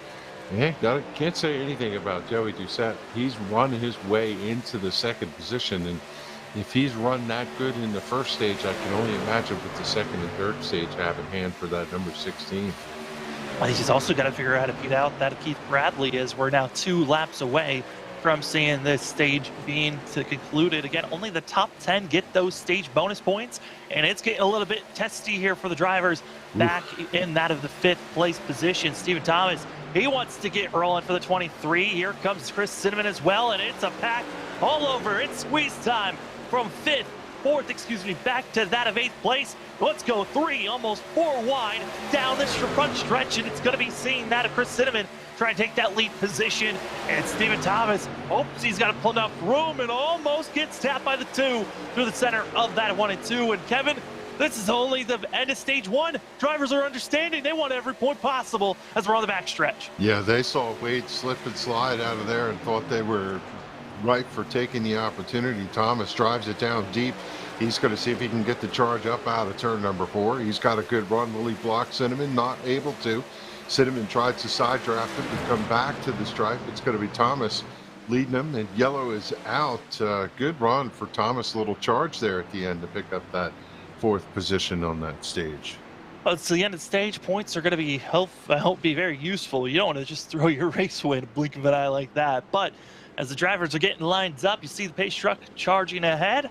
can't say anything about Joey Doucette. He's run his way into the second position, and if he's run that good in the first stage, I can only imagine what the second and third stage have in hand for that number 16. Well, he's just also got to figure out how to beat out that Keith Bradley is. We're now 2 laps away from seeing this stage being concluded. Again, only the top 10 get those stage bonus points, and it's getting a little bit testy here for the drivers back in that of the 5th place position. Stephen Thomas, he wants to get rolling for the 23. Here comes Chris Cinnamon as well, and it's a pack all over. It's squeeze time from 4th, back to that of 8th place. Let's go 3, almost 4 wide down this front stretch, and it's going to be seeing that of Chris Cinnamon try and take that lead position. And Stephen Thomas hopes he's got to pull enough room and almost gets tapped by the 2 through the center of that 1 and 2. And Kevin, this is only the end of stage 1. Drivers are understanding. They want every point possible as we're on the backstretch. Yeah, they saw Wade slip and slide out of there and thought they were right for taking the opportunity. Thomas drives it down deep. He's going to see if he can get the charge up out of turn number 4. He's got a good run. Will he block Cinnamon? Not able to. Cinnamon tried to side draft him to come back to the stripe. It's going to be Thomas leading him, and yellow is out. Good run for Thomas. Little charge there at the end to pick up that 4th position on that stage. Well, it's the end of the stage. Points are going to be be very useful. You don't want to just throw your race away in a blink of an eye like that. But as the drivers are getting lined up, you see the pace truck charging ahead.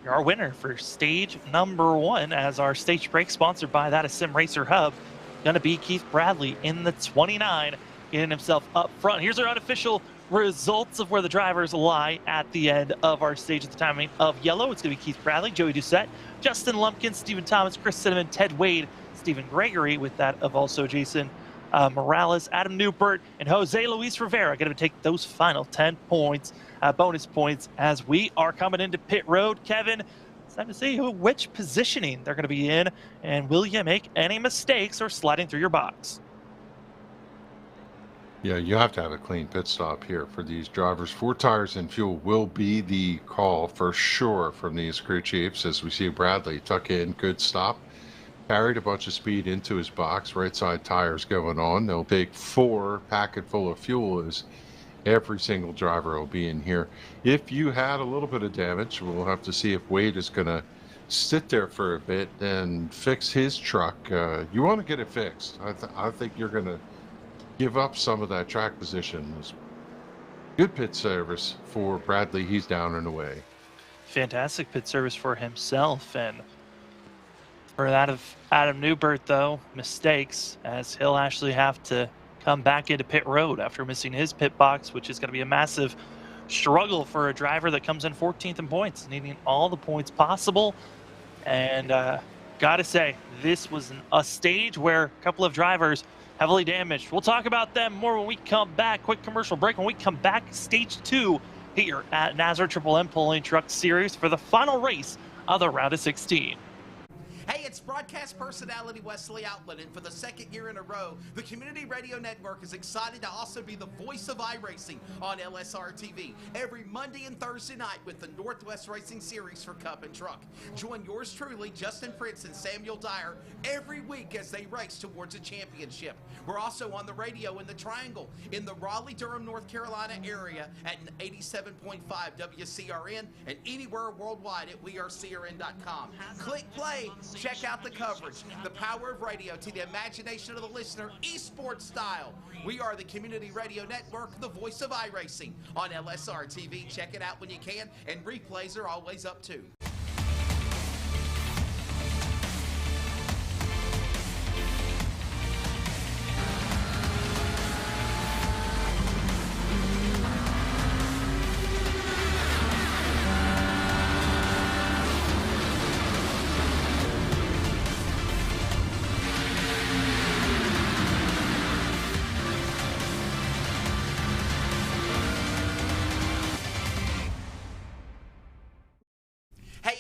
Our winner for stage number 1, as our stage break sponsored by that Sim Racer Hub, going to be Keith Bradley in the 29, getting himself up front. Here's our unofficial results of where the drivers lie at the end of our stage at the timing of yellow. It's going to be Keith Bradley, Joey Doucette, Justin Lumpkin, Stephen Thomas, Chris Cinnamon, Ted Wade, Stephen Gregory, with that of also Jason Morales, Adam Newbert, and Jose Luis Rivera going to take those final 10 points, bonus points, as we are coming into pit road. Kevin, it's time to see which positioning they're going to be in, and will you make any mistakes or sliding through your box? Yeah, you have to have a clean pit stop here for these drivers. 4 tires and fuel will be the call for sure from these crew chiefs, as we see Bradley tuck in, good stop. Carried a bunch of speed into his box, right side tires going on. They'll take 4 packet full of fuel, as every single driver will be in here. If you had a little bit of damage, we'll have to see if Wade is going to sit there for a bit and fix his truck. You want to get it fixed. I think you're going to give up some of that track position. Good pit service for Bradley. He's down and away. Fantastic pit service for himself. And for that of Adam Newbert, though, mistakes, as he'll actually have to come back into pit road after missing his pit box, which is going to be a massive struggle for a driver that comes in 14th in points, needing all the points possible. And gotta say, this was a stage where a couple of drivers heavily damaged. We'll talk about them more when we come back. Quick commercial break. When we come back, stage 2 here at NASRA Triple M Pulling Truck Series for the final race of the round of 16. Hey, it's broadcast personality Wesley Outland, and for the 2nd year in a row, the Community Radio Network is excited to also be the voice of iRacing on LSRTV every Monday and Thursday night with the Northwest Racing Series for Cup and Truck. Join yours truly, Justin Prince and Samuel Dyer, every week as they race towards a championship. We're also on the radio in the Triangle in the Raleigh-Durham, North Carolina area at 87.5 WCRN and anywhere worldwide at wearecrn.com. Click play. Check out the coverage, the power of radio to the imagination of the listener, esports style. We are the Community Radio Network, the voice of iRacing on LSR TV. Check it out when you can, and replays are always up too.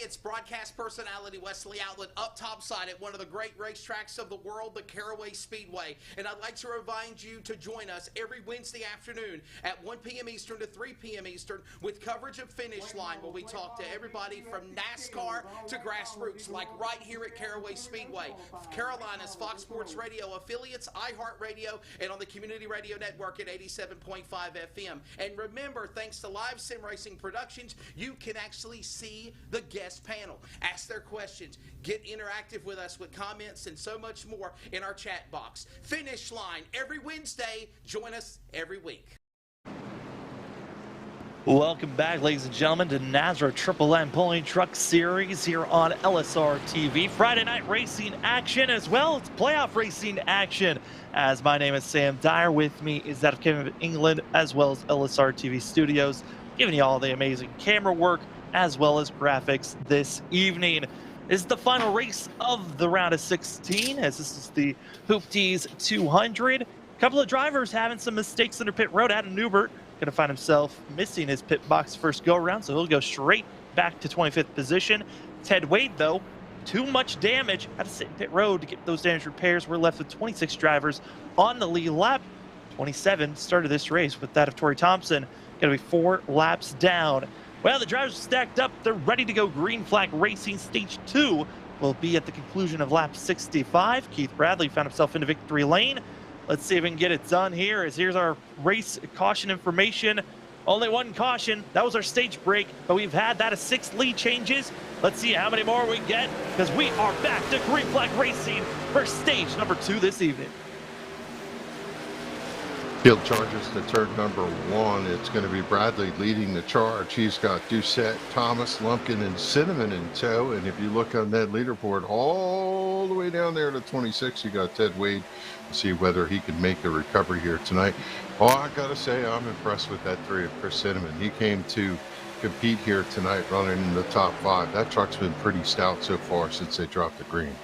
it's broadcast personality Wesley Outlet up topside at one of the great racetracks of the world, the Caraway Speedway. And I'd like to remind you to join us every Wednesday afternoon at 1 p.m. Eastern to 3 p.m. Eastern with coverage of Finish Line, where we talk to everybody from NASCAR to grassroots, like right here at Caraway Speedway. Carolina's Fox Sports Radio affiliates, iHeartRadio, and on the Community Radio Network at 87.5 FM. And remember, thanks to Live Sim Racing Productions, you can actually see the guest panel, ask their questions, get interactive with us with comments and so much more in our chat box. Finish Line every Wednesday. Join us every week. Welcome back, ladies and gentlemen, to NASRA Triple M Pulling Truck Series here on LSRTV. Friday night racing action as well as playoff racing action. As my name is Sam Dyer, with me is that of Kevin England as well as LSRTV Studios, giving you all the amazing camera work as well as graphics this evening. This is the final race of the round of 16, as this is the Hoopties 200. A couple of drivers having some mistakes under pit road. Adam Newbert going to find himself missing his pit box first go around, so he'll go straight back to 25th position. Ted Wade, though, too much damage, had to sit in pit road to get those damage repairs. We're left with 26 drivers on the lead lap. 27 started this race with that of Torrey Thompson. Going to be 4 laps down. Well, the drivers are stacked up. They're ready to go. Green flag racing stage 2 will be at the conclusion of lap 65. Keith Bradley found himself into victory lane. Let's see if we can get it done here. As here's our race caution information. Only one caution. That was our stage break, but we've had that of 6 lead changes. Let's see how many more we get, because we are back to green flag racing for stage number 2 this evening. Field charges to turn number 1. It's going to be Bradley leading the charge. He's got Doucette, Thomas, Lumpkin, and Cinnamon in tow. And if you look on that leaderboard, all the way down there to 26, you got Ted Wade. See whether he can make a recovery here tonight. Oh, I got to say, I'm impressed with that 3 of Chris Cinnamon. He came to compete here tonight running in the top 5. That truck's been pretty stout so far since they dropped the green.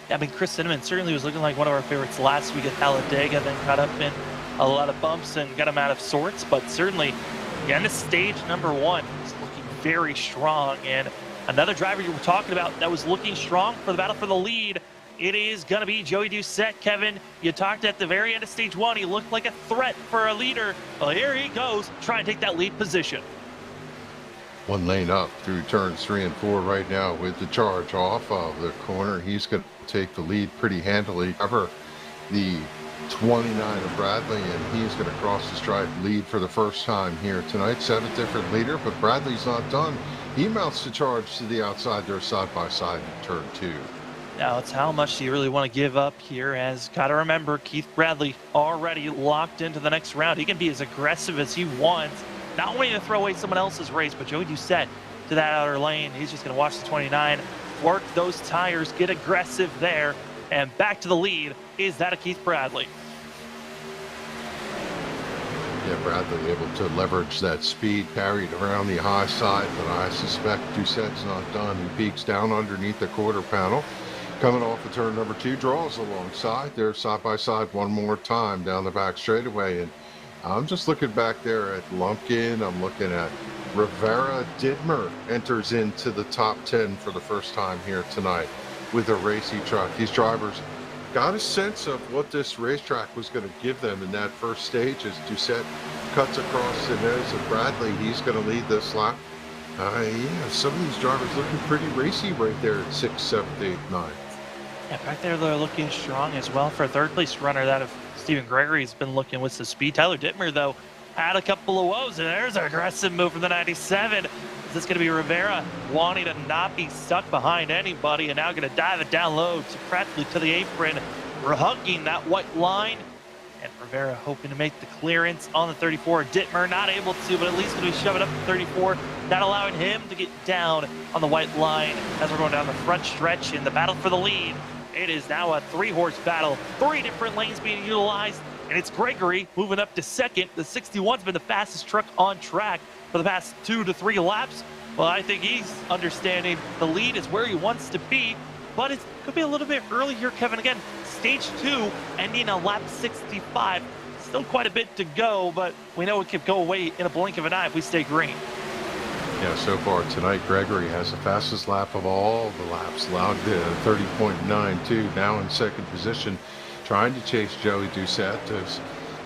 Yeah, I mean, Chris Cinnamon certainly was looking like one of our favorites last week at Talladega, then caught up in a lot of bumps and got him out of sorts, but certainly again, this stage number 1 is looking very strong. And another driver you were talking about that was looking strong for the battle for the lead, it is going to be Joey Doucette. Kevin, you talked at the very end of stage 1, he looked like a threat for a leader. Well, here he goes, trying to take that lead position. 1 lane up through turns 3 and 4 right now with the charge off of the corner. He's going to take the lead pretty handily, cover the 29 of Bradley, and he's going to cross the stripe lead for the first time here tonight. 7 different leader, but Bradley's not done. He mounts the charge to the outside there, side by side in turn 2. Now it's how much do you really want to give up here, as got to remember Keith Bradley already locked into the next round. He can be as aggressive as he wants, not wanting to throw away someone else's race, but Joey Doucette to that outer lane. He's just going to watch the 29, work those tires, get aggressive there, and back to the lead is that of Keith Bradley. Yeah, Bradley able to leverage that speed, carried around the high side, but I suspect Doucette's not done. He peeks down underneath the quarter panel. Coming off of turn number 2, draws alongside. They're side by side one more time down the back straightaway. And I'm just looking back there at Lumpkin. I'm looking at Rivera. Dittmer enters into the top 10 for the first time here tonight with a racy truck. These drivers got a sense of what this racetrack was going to give them in that first stage as Doucette cuts across the nose of Bradley. He's going to lead this lap. Yeah, some of these drivers looking pretty racy right there at 6, 7, 8, 9. Yeah, back there they're looking strong as well for a third place runner. That of Stephen Gregory's been looking with some speed. Tyler Dittmer, though, had a couple of woes, and there's an aggressive move from the 97. Is this going to be Rivera wanting to not be stuck behind anybody, and now going to dive it down low to practically to the apron, hugging that white line. And Rivera hoping to make the clearance on the 34. Dittmer not able to, but at least going to be shoving up the 34. Not allowing him to get down on the white line as we're going down the front stretch in the battle for the lead. It is now a 3-horse battle, 3 different lanes being utilized, and it's Gregory moving up to second. The 61's been the fastest truck on track for the past 2 to 3 laps. Well, I think he's understanding the lead is where he wants to be, but it could be a little bit early here, Kevin. Again, stage 2 ending on lap 65. Still quite a bit to go, but we know it could go away in a blink of an eye if we stay green. Yeah, so far tonight, Gregory has the fastest lap of all the laps, logged in 30.92, now in second position, trying to chase Joey Doucette.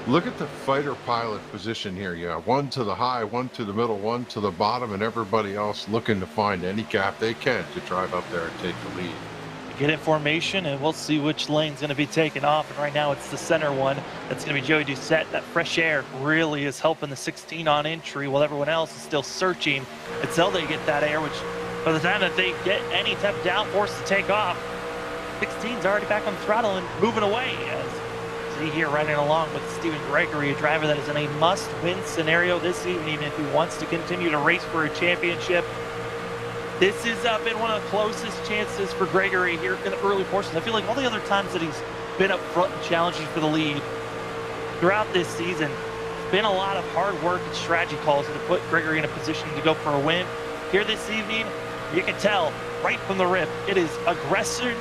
Look at the fighter pilot position here. Yeah, one to the high, one to the middle, one to the bottom, and everybody else looking to find any gap they can to drive up there and take the lead. Get in formation, and we'll see which lane's going to be taken off. And right now, it's the center one. That's going to be Joey Doucette. That fresh air really is helping the 16 on entry, while everyone else is still searching until they get that air, which by the time that they get any type of downforce to take off, 16's already back on the throttle and moving away. As see here, riding along with Stephen Gregory, a driver that is in a must-win scenario this evening if he wants to continue to race for a championship. This has been one of the closest chances for Gregory here in the early portions. I feel like all the other times that he's been up front and challenging for the lead throughout this season, it's been a lot of hard work and strategy calls to put Gregory in a position to go for a win. Here this evening, you can tell right from the rip, it is aggression,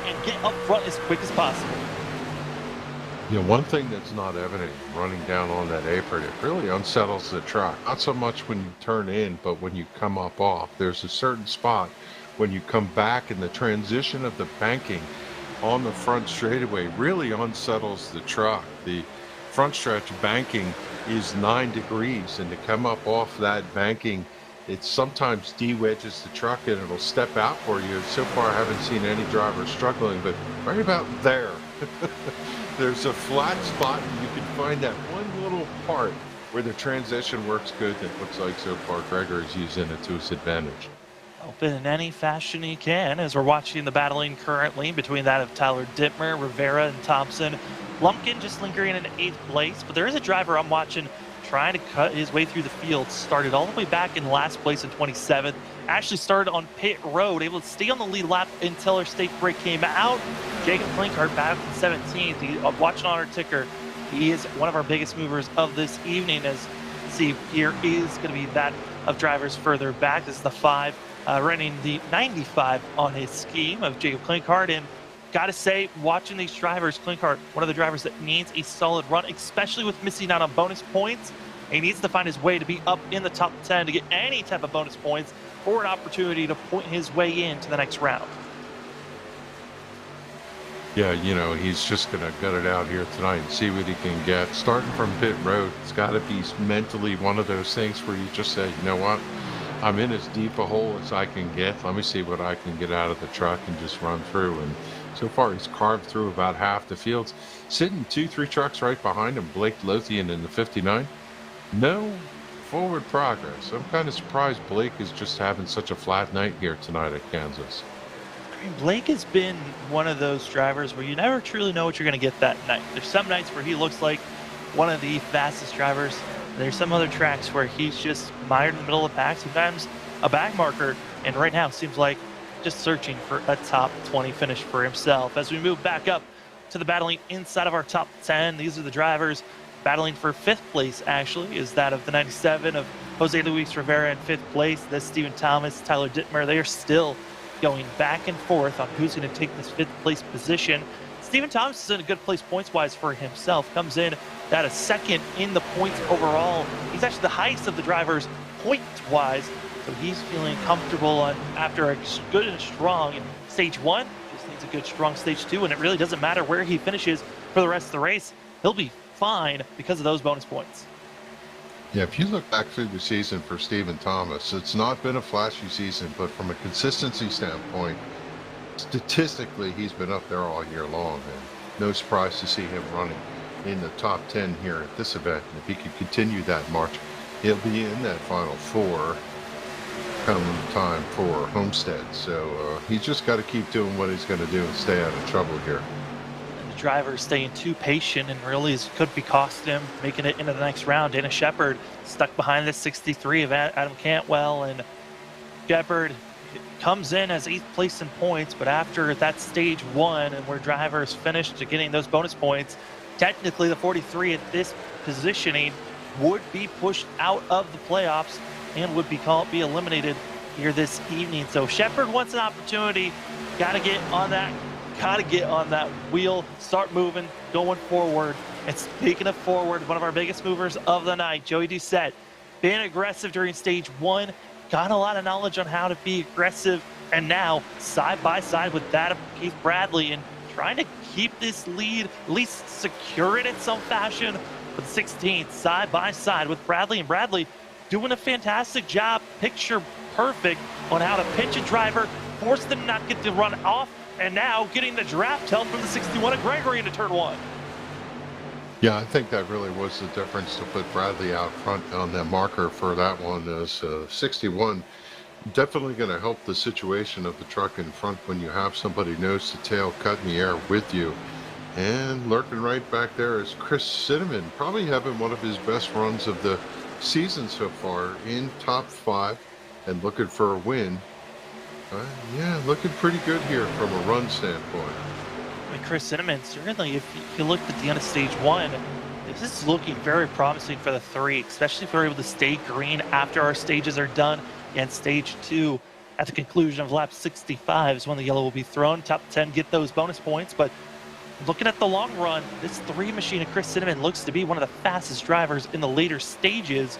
and get up front as quick as possible. You know, one thing that's not evident running down on that apron, it really unsettles the truck. Not so much when you turn in, but when you come up off. There's a certain spot when you come back, and the transition of the banking on the front straightaway really unsettles the truck. The front stretch banking is 9 degrees, and to come up off that banking, it sometimes de-wedges the truck and it'll step out for you. So far, I haven't seen any driver struggling, but right about there, there's a flat spot, and you can find that one little part where the transition works good. That looks like so far Gregory's using it to his advantage. Open in any fashion he can, as we're watching the battling currently between that of Tyler Dittmer, Rivera, and Thompson. Lumpkin just lingering in 8th place, but there is a driver I'm watching trying to cut his way through the field. Started all the way back in last place in 27th. Actually started on pit road, able to stay on the lead lap until our state break came out. Jacob Klinkhardt back in 17th. Watching on our ticker, he is one of our biggest movers of this evening. As see here is going to be that of drivers further back. This is the 5 running the 95 on his scheme of Jacob Klinkhardt. And gotta say, watching these drivers, Klinkhardt, one of the drivers that needs a solid run, especially with missing out on bonus points. He needs to find his way to be up in the top 10 to get any type of bonus points for an opportunity to point his way into the next round. Yeah, you know, he's just going to gut it out here tonight and see what he can get. Starting from pit road, it's got to be mentally one of those things where you just say, you know what, I'm in as deep a hole as I can get. Let me see what I can get out of the truck and just run through. And so far, he's carved through about half the fields. Sitting 2-3 trucks right behind him, Blake Lothian in the 59. No forward progress. I'm kind of surprised Blake is just having such a flat night here tonight at Kansas. I mean, Blake has been one of those drivers where you never truly know what you're going to get that night. There's some nights where he looks like one of the fastest drivers. There's some other tracks where he's just mired in the middle of the pack, sometimes a back marker, and right now seems like just searching for a top 20 finish for himself. As we move back up to the battling inside of our top 10, these are the drivers battling for 5th place, actually, is that of the 97 of Jose Luis Rivera in 5th place. This Stephen Thomas, Tyler Dittmer, they are still going back and forth on who's going to take this 5th place position. Stephen Thomas is in a good place points-wise for himself. Comes in at a 2nd in the points overall. He's actually the highest of the drivers points-wise, so he's feeling comfortable after a good and strong stage 1. Just needs a good, strong stage 2, and it really doesn't matter where he finishes for the rest of the race. He'll be fine because of those bonus points. Yeah, if you look back through the season for Stephen Thomas, it's not been a flashy season, but from a consistency standpoint, statistically, he's been up there all year long. And no surprise to see him running in the top 10 here at this event. And if he could continue that march, he'll be in that final 4 come time for Homestead. So he's just got to keep doing what he's going to do and stay out of trouble here. Driver staying too patient and really could be costing him making it into the next round. Dana Shepard stuck behind the 63 of Adam Cantwell, and Shepard comes in as 8th place in points, but after that stage 1 and where drivers finished to getting those bonus points, technically the 43 at this positioning would be pushed out of the playoffs and would be eliminated here this evening. So Shepard wants an opportunity, got to get on that wheel, start moving, going forward. And speaking of forward, one of our biggest movers of the night, Joey Doucette, been aggressive during stage 1, got a lot of knowledge on how to be aggressive, and now side by side with that of Keith Bradley and trying to keep this lead, at least secure it in some fashion. With 16th side by side with Bradley, and Bradley doing a fantastic job, picture perfect on how to pinch a driver, force them not get to run off, and now getting the draft help from the 61 of Gregory into turn 1. Yeah, I think that really was the difference to put Bradley out front on that marker for that one. Is 61 definitely going to help the situation of the truck in front when you have somebody nose to tail cut in the air with you. And lurking right back there is Chris Cinnamon, probably having one of his best runs of the season so far, in top 5 and looking for a win. Yeah, looking pretty good here from a run standpoint. I mean, Chris Cinnamon, certainly, if you looked at the end of stage 1, this is looking very promising for the 3, especially if we're able to stay green after our stages are done. And stage 2, at the conclusion of lap 65 is when the yellow will be thrown. Top 10 get those bonus points, but looking at the long run, this 3 machine of Chris Cinnamon looks to be one of the fastest drivers in the later stages.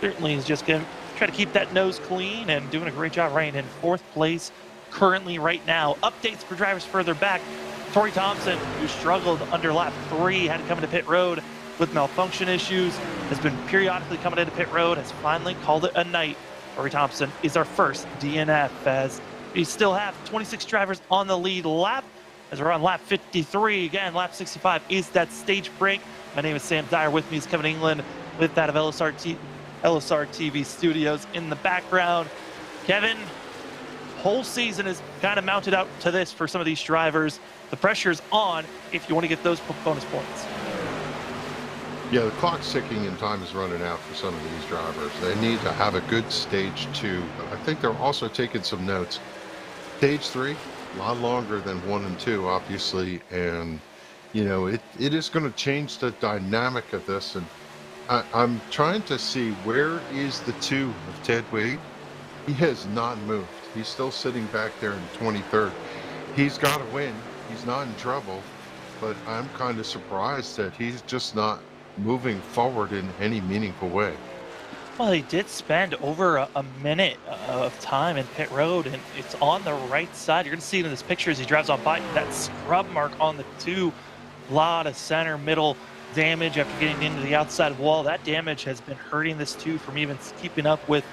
Certainly is just going to try to keep that nose clean and doing a great job right in 4th place currently right now. Updates for drivers further back. Tori Thompson, who struggled under lap 3, had to come into pit road with malfunction issues, has been periodically coming into pit road, has finally called it a night. Tori Thompson is our first DNF, as we still have 26 drivers on the lead lap. As we're on lap 53, again, lap 65 is that stage break. My name is Sam Dyer. With me is Kevin England with that of LSRTV Studios in the background. Kevin, whole season is kind of mounted out to this for some of these drivers. The pressure's on if you want to get those bonus points. Yeah, the clock's ticking and time is running out for some of these drivers. They need to have a good stage 2, but I think they're also taking some notes. Stage 3, a lot longer than 1 and 2, obviously, and you know it is going to change the dynamic of this. And I'm trying to see, where is the 2 of Ted Wade? He has not moved. He's still sitting back there in 23rd. He's got to win. He's not in trouble, but I'm kind of surprised that he's just not moving forward in any meaningful way. Well, he did spend over a minute of time in pit road, and it's on the right side. You're going to see it in this picture as he drives on by. That scrub mark on the 2, a lot of center middle damage after getting into the outside wall. That damage has been hurting this 2 from even keeping up with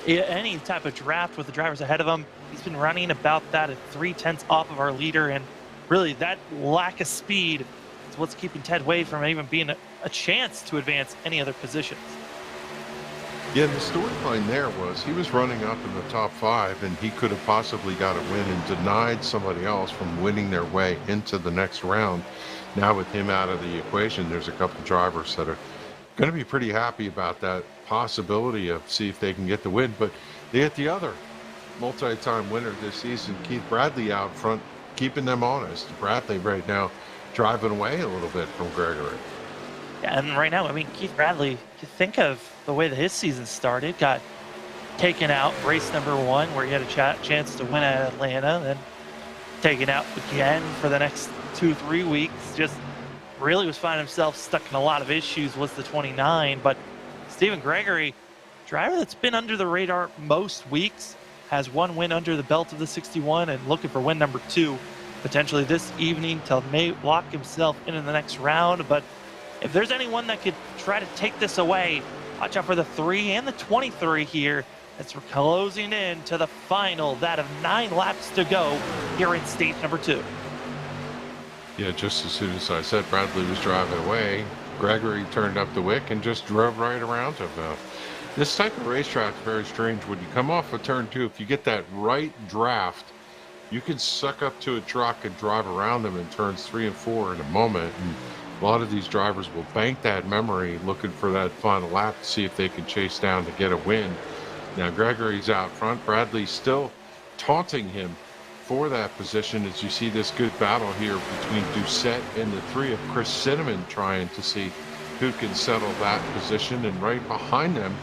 any type of draft with the drivers ahead of him. He's been running about that at 3/10 off of our leader, and really that lack of speed is what's keeping Ted Wade from even being a chance to advance any other positions. Yeah, the storyline there was he was running up in the top 5, and he could have possibly got a win and denied somebody else from winning their way into the next round. Now with him out of the equation, there's a couple drivers that are going to be pretty happy about that possibility of see if they can get the win. But they get the other multi-time winner this season, Keith Bradley, out front, keeping them honest. Bradley right now driving away a little bit from Gregory. Yeah, and right now, I mean, Keith Bradley, you think of the way that his season started, got taken out race number 1 where he had a chance to win at Atlanta, then taken out again for the next 2-3 weeks. Just really was finding himself stuck in a lot of issues, was the 29. But Stephen Gregory, driver that's been under the radar most weeks, has 1 win under the belt of the 61 and looking for win number 2 potentially this evening to may lock himself into the next round. But if there's anyone that could try to take this away, watch out for the 3 and the 23 here as we're closing in to the final, that of 9 laps to go here in stage number 2. Yeah, just as soon as I said Bradley was driving away, Gregory turned up the wick and just drove right around him. This type of racetrack is very strange. When you come off of turn 2, if you get that right draft, you can suck up to a truck and drive around them in turns 3 and 4 in a moment. And a lot of these drivers will bank that memory looking for that final lap to see if they can chase down to get a win. Now Gregory's out front. Bradley's still taunting him for that position as you see this good battle here between Doucette and the 3 of Chris Cinnamon, trying to see who can settle that position. And right behind them,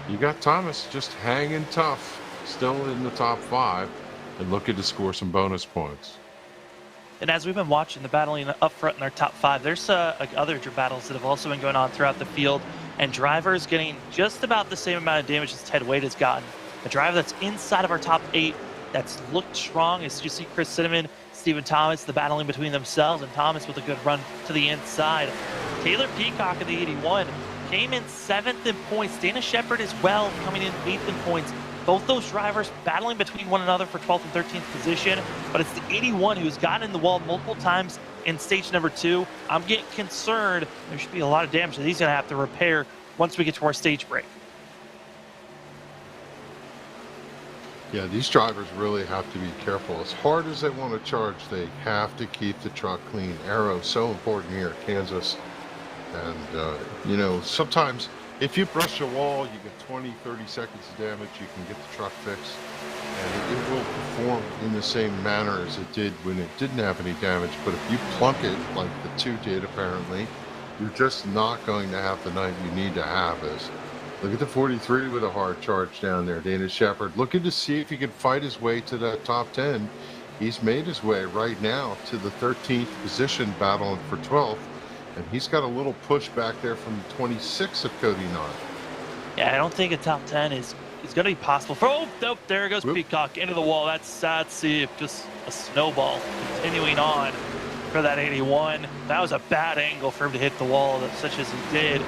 you got Thomas just hanging tough, still in the top 5 and looking to score some bonus points. And as we've been watching the battling up front in our top 5, there's other battles that have also been going on throughout the field. and drivers getting just about the same amount of damage as Ted Wade has gotten. A driver that's inside of our top 8 that's looked strong is you see Chris Cinnamon, Stephen Thomas, the battling between themselves, and Thomas with a good run to the inside. Taylor Peacock in the 81 came in 7th in points. Dana Shepard as well coming in 8th in points. Both those drivers battling between one another for 12th and 13th position, but it's the 81 who's gotten in the wall multiple times in stage number 2. I'm getting concerned. There should be a lot of damage that he's going to have to repair once we get to our stage break. Yeah, these drivers really have to be careful. As hard as they want to charge, they have to keep the truck clean. Aero is so important here at Kansas. And, you know, sometimes if you brush a wall, you get 20, 30 seconds of damage, you can get the truck fixed. And it will perform in the same manner as it did when it didn't have any damage. But if you plunk it, like the 2 did apparently, you're just not going to have the night you need to have. Look at the 43 with a hard charge down there. Dana Shepard looking to see if he can fight his way to that top 10. He's made his way right now to the 13th position, battling for 12th. And he's got a little push back there from 26 of Cody Knott. Yeah, I don't think a top 10 is going to be possible. Oh, nope, there goes Whoop. Peacock into the wall. That's sad to see, just a snowball continuing on for that 81. That was a bad angle for him to hit the wall, such as he did.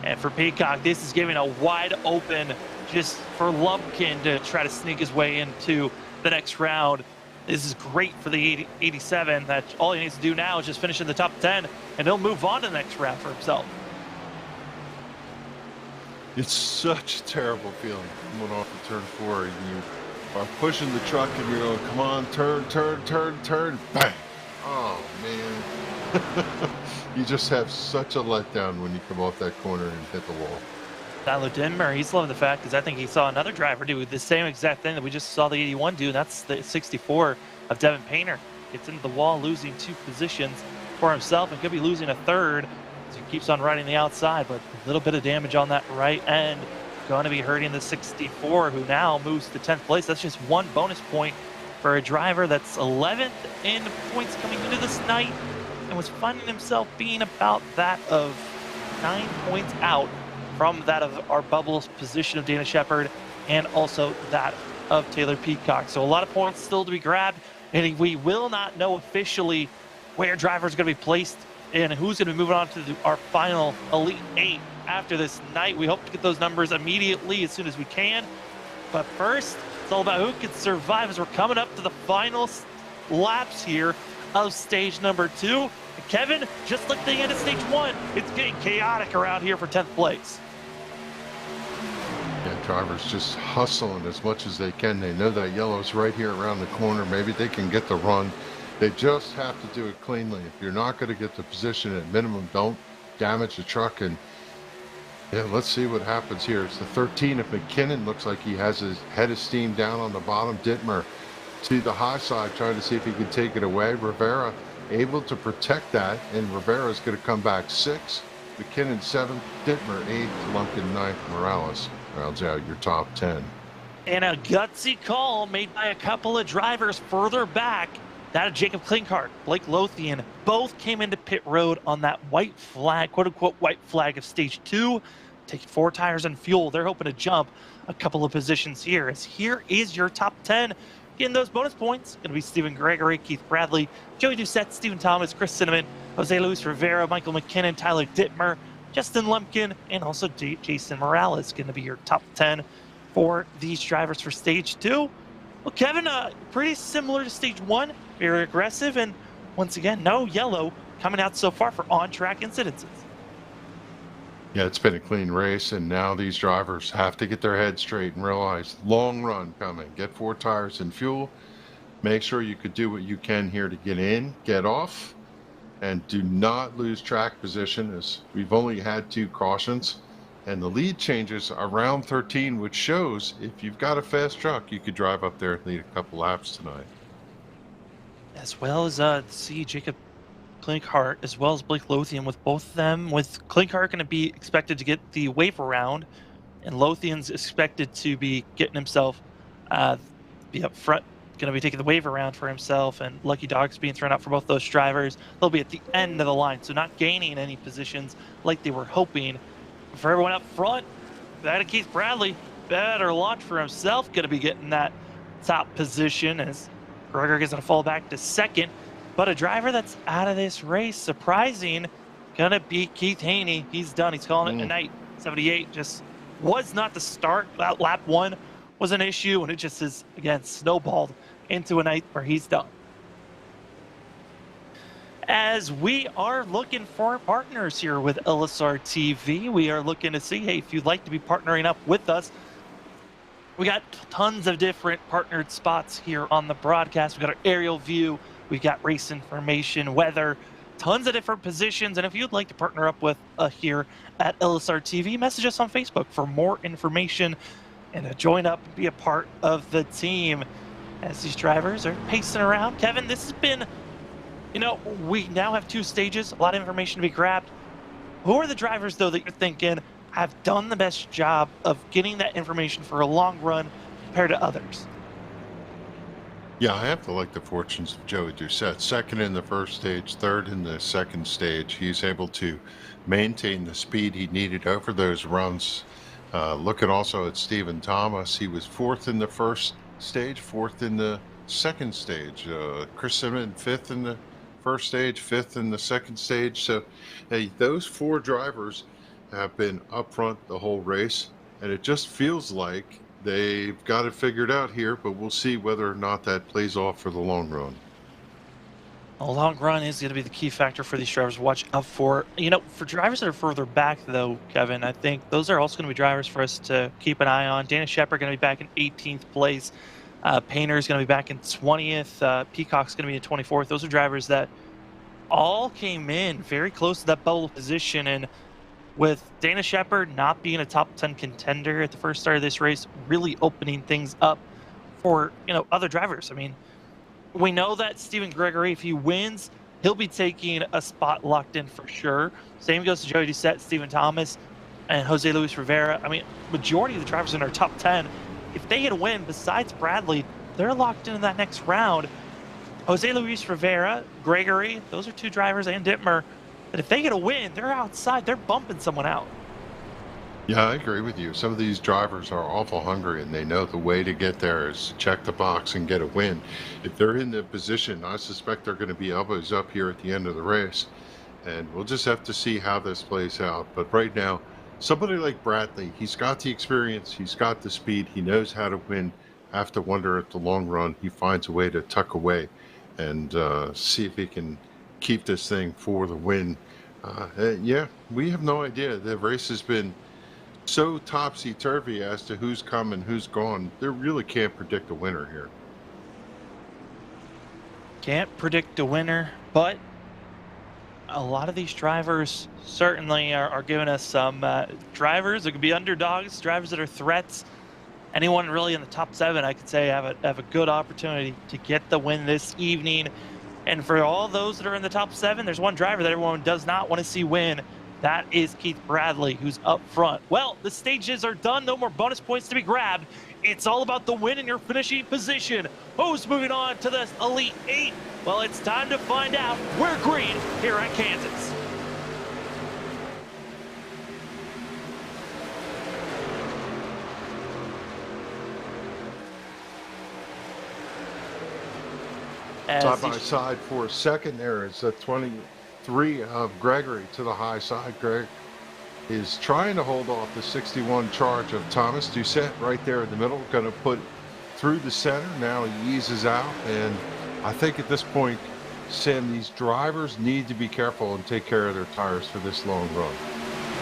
And for Peacock, this is giving a wide open just for Lumpkin to try to sneak his way into the next round. This is great for the 87. That all he needs to do now is just finish in the top 10, and he'll move on to the next round for himself. It's such a terrible feeling coming off of turn 4, and you are pushing the truck, and you're going, come on, turn, bang! Oh, man. You just have such a letdown when you come off that corner and hit the wall. Tyler Denmer, he's loving the fact because I think he saw another driver do the same exact thing that we just saw the 81 do, and that's the 64 of Devin Painter. Gets into the wall, losing 2 positions for himself, and could be losing a 3rd as he keeps on riding the outside, but a little bit of damage on that right end. Going to be hurting the 64, who now moves to 10th place. That's just 1 bonus point for a driver that's 11th in points coming into this night, and was finding himself being about that of 9 points out from that of our bubbles position of Dana Shepard and also that of Taylor Peacock. So a lot of points still to be grabbed, and we will not know officially where drivers are going to be placed and who's going to be moving on to our final Elite 8 after this night. We hope to get those numbers immediately as soon as we can. But first, it's all about who can survive as we're coming up to the final laps here of stage number 2. Kevin, just like the end of stage 1, it's getting chaotic around here for 10th place. Yeah, drivers just hustling as much as they can. They know that yellow's right here around the corner. Maybe they can get the run. They just have to do it cleanly. If you're not going to get the position, at minimum, don't damage the truck. And yeah, let's see what happens here. It's the 13 of McKinnon. Looks like he has his head of steam down on the bottom. Dittmer to the high side, trying to see if he can take it away. Rivera able to protect that, and Rivera's going to come back 6th. McKinnon 7th, Dittmer 8th, Lumpkin 9th, Morales rounds out your top 10. And a gutsy call made by a couple of drivers further back. That of Jacob Klinkhardt, Blake Lothian, both came into pit road on that white flag, quote-unquote white flag of stage 2, taking 4 tires and fuel. They're hoping to jump a couple of positions here. As here is your top 10. Getting those bonus points, going to be Stephen Gregory, Keith Bradley, Joey Doucette, Stephen Thomas, Chris Cinnamon, Jose Luis Rivera, Michael McKinnon, Tyler Dittmer, Justin Lumpkin, and also Jason Morales going to be your top 10 for these drivers for stage 2. Well, Kevin, pretty similar to stage 1, very aggressive, and once again, no yellow coming out so far for on-track incidences. Yeah, it's been a clean race, and now these drivers have to get their heads straight and realize long run coming. Get 4 tires and fuel. Make sure you could do what you can here to get in, get off, and do not lose track position, as we've only had 2 cautions. And the lead changes around 13, which shows if you've got a fast truck, you could drive up there and lead a couple laps tonight. As well as see Jacob Klinkhardt, as well as Blake Lothian, with both of them, with Klinkhardt going to be expected to get the wave around, and Lothian's expected to be getting himself be up front, going to be taking the wave around for himself, and Lucky Dogs being thrown out for both those drivers. They'll be at the end of the line, so not gaining any positions like they were hoping. For everyone up front, that Keith Bradley, better launch for himself, going to be getting that top position as Gregory is going to fall back to second. But a driver that's out of this race, surprising, going to be Keith Haney. He's done. He's calling it a night. 78 just was not the start. That lap one was an issue, and it just is, again, snowballed into a night where he's done. As we are looking for partners here with LSRTV, we are looking to see, hey, if you'd like to be partnering up with us, we got tons of different partnered spots here on the broadcast. We got our aerial view, we got race information, weather, tons of different positions. And if you'd like to partner up with here at LSRTV, message us on Facebook for more information and to join up and be a part of the team as these drivers are pacing around. Kevin, this has been, we now have 2 stages, a lot of information to be grabbed. Who are the drivers, though, that you're thinking have done the best job of getting that information for a long run compared to others? Yeah, I have to like the fortunes of Joey Doucette. Second in the first stage, third in the second stage. He's able to maintain the speed he needed over those runs. Looking also at Stephen Thomas, he was 4th in the first stage, 4th in the second stage. Chris Simmons, 5th in the first stage, 5th in the second stage. So, hey, those 4 drivers have been up front the whole race, and it just feels like they've got it figured out here, but we'll see whether or not that plays off for the long run. A long run is going to be the key factor for these drivers to watch out for. For drivers that are further back, though, Kevin, I think those are also going to be drivers for us to keep an eye on. Dana Shepard going to be back in 18th place. Painter is going to be back in 20th. Peacock's going to be in 24th. Those are drivers that all came in very close to that bubble position, and with Dana Shepard not being a top 10 contender at the first start of this race, really opening things up for, other drivers. I mean, we know that Stephen Gregory, if he wins, he'll be taking a spot locked in for sure. Same goes to Joey Doucette, Stephen Thomas, and Jose Luis Rivera. I mean, majority of the drivers in our top 10, if they get a win, besides Bradley, they're locked into that next round. Jose Luis Rivera, Gregory, those are 2 drivers, and Dittmer, that if they get a win, they're outside. They're bumping someone out. Yeah, I agree with you. Some of these drivers are awful hungry, and they know the way to get there is to check the box and get a win. If they're in the position, I suspect they're going to be elbows up here at the end of the race, and we'll just have to see how this plays out. But right now, somebody like Bradley, he's got the experience, he's got the speed, he knows how to win. I have to wonder if the long run he finds a way to tuck away and see if he can keep this thing for the win. Yeah, we have no idea. The race has been so topsy-turvy as to who's coming, who's gone. They really can't predict a winner here. Can't predict a winner, but a lot of these drivers certainly are giving us some drivers that could be underdogs, drivers that are threats. Anyone really in the top 7, I could say, have a good opportunity to get the win this evening. And for all those that are in the top 7, there's one driver that everyone does not want to see win. That is Keith Bradley, who's up front. Well, the stages are done. No more bonus points to be grabbed. It's all about the win and your finishing position. Who's moving on to the Elite 8? Well, it's time to find out. We're green here at Kansas. Side by side for a second there is a 23 of Gregory to the high side. Greg is trying to hold off the 61 charge of Thomas. Doucette right there in the middle, going to put through the center. Now he eases out, and I think at this point, Sam, these drivers need to be careful and take care of their tires for this long run.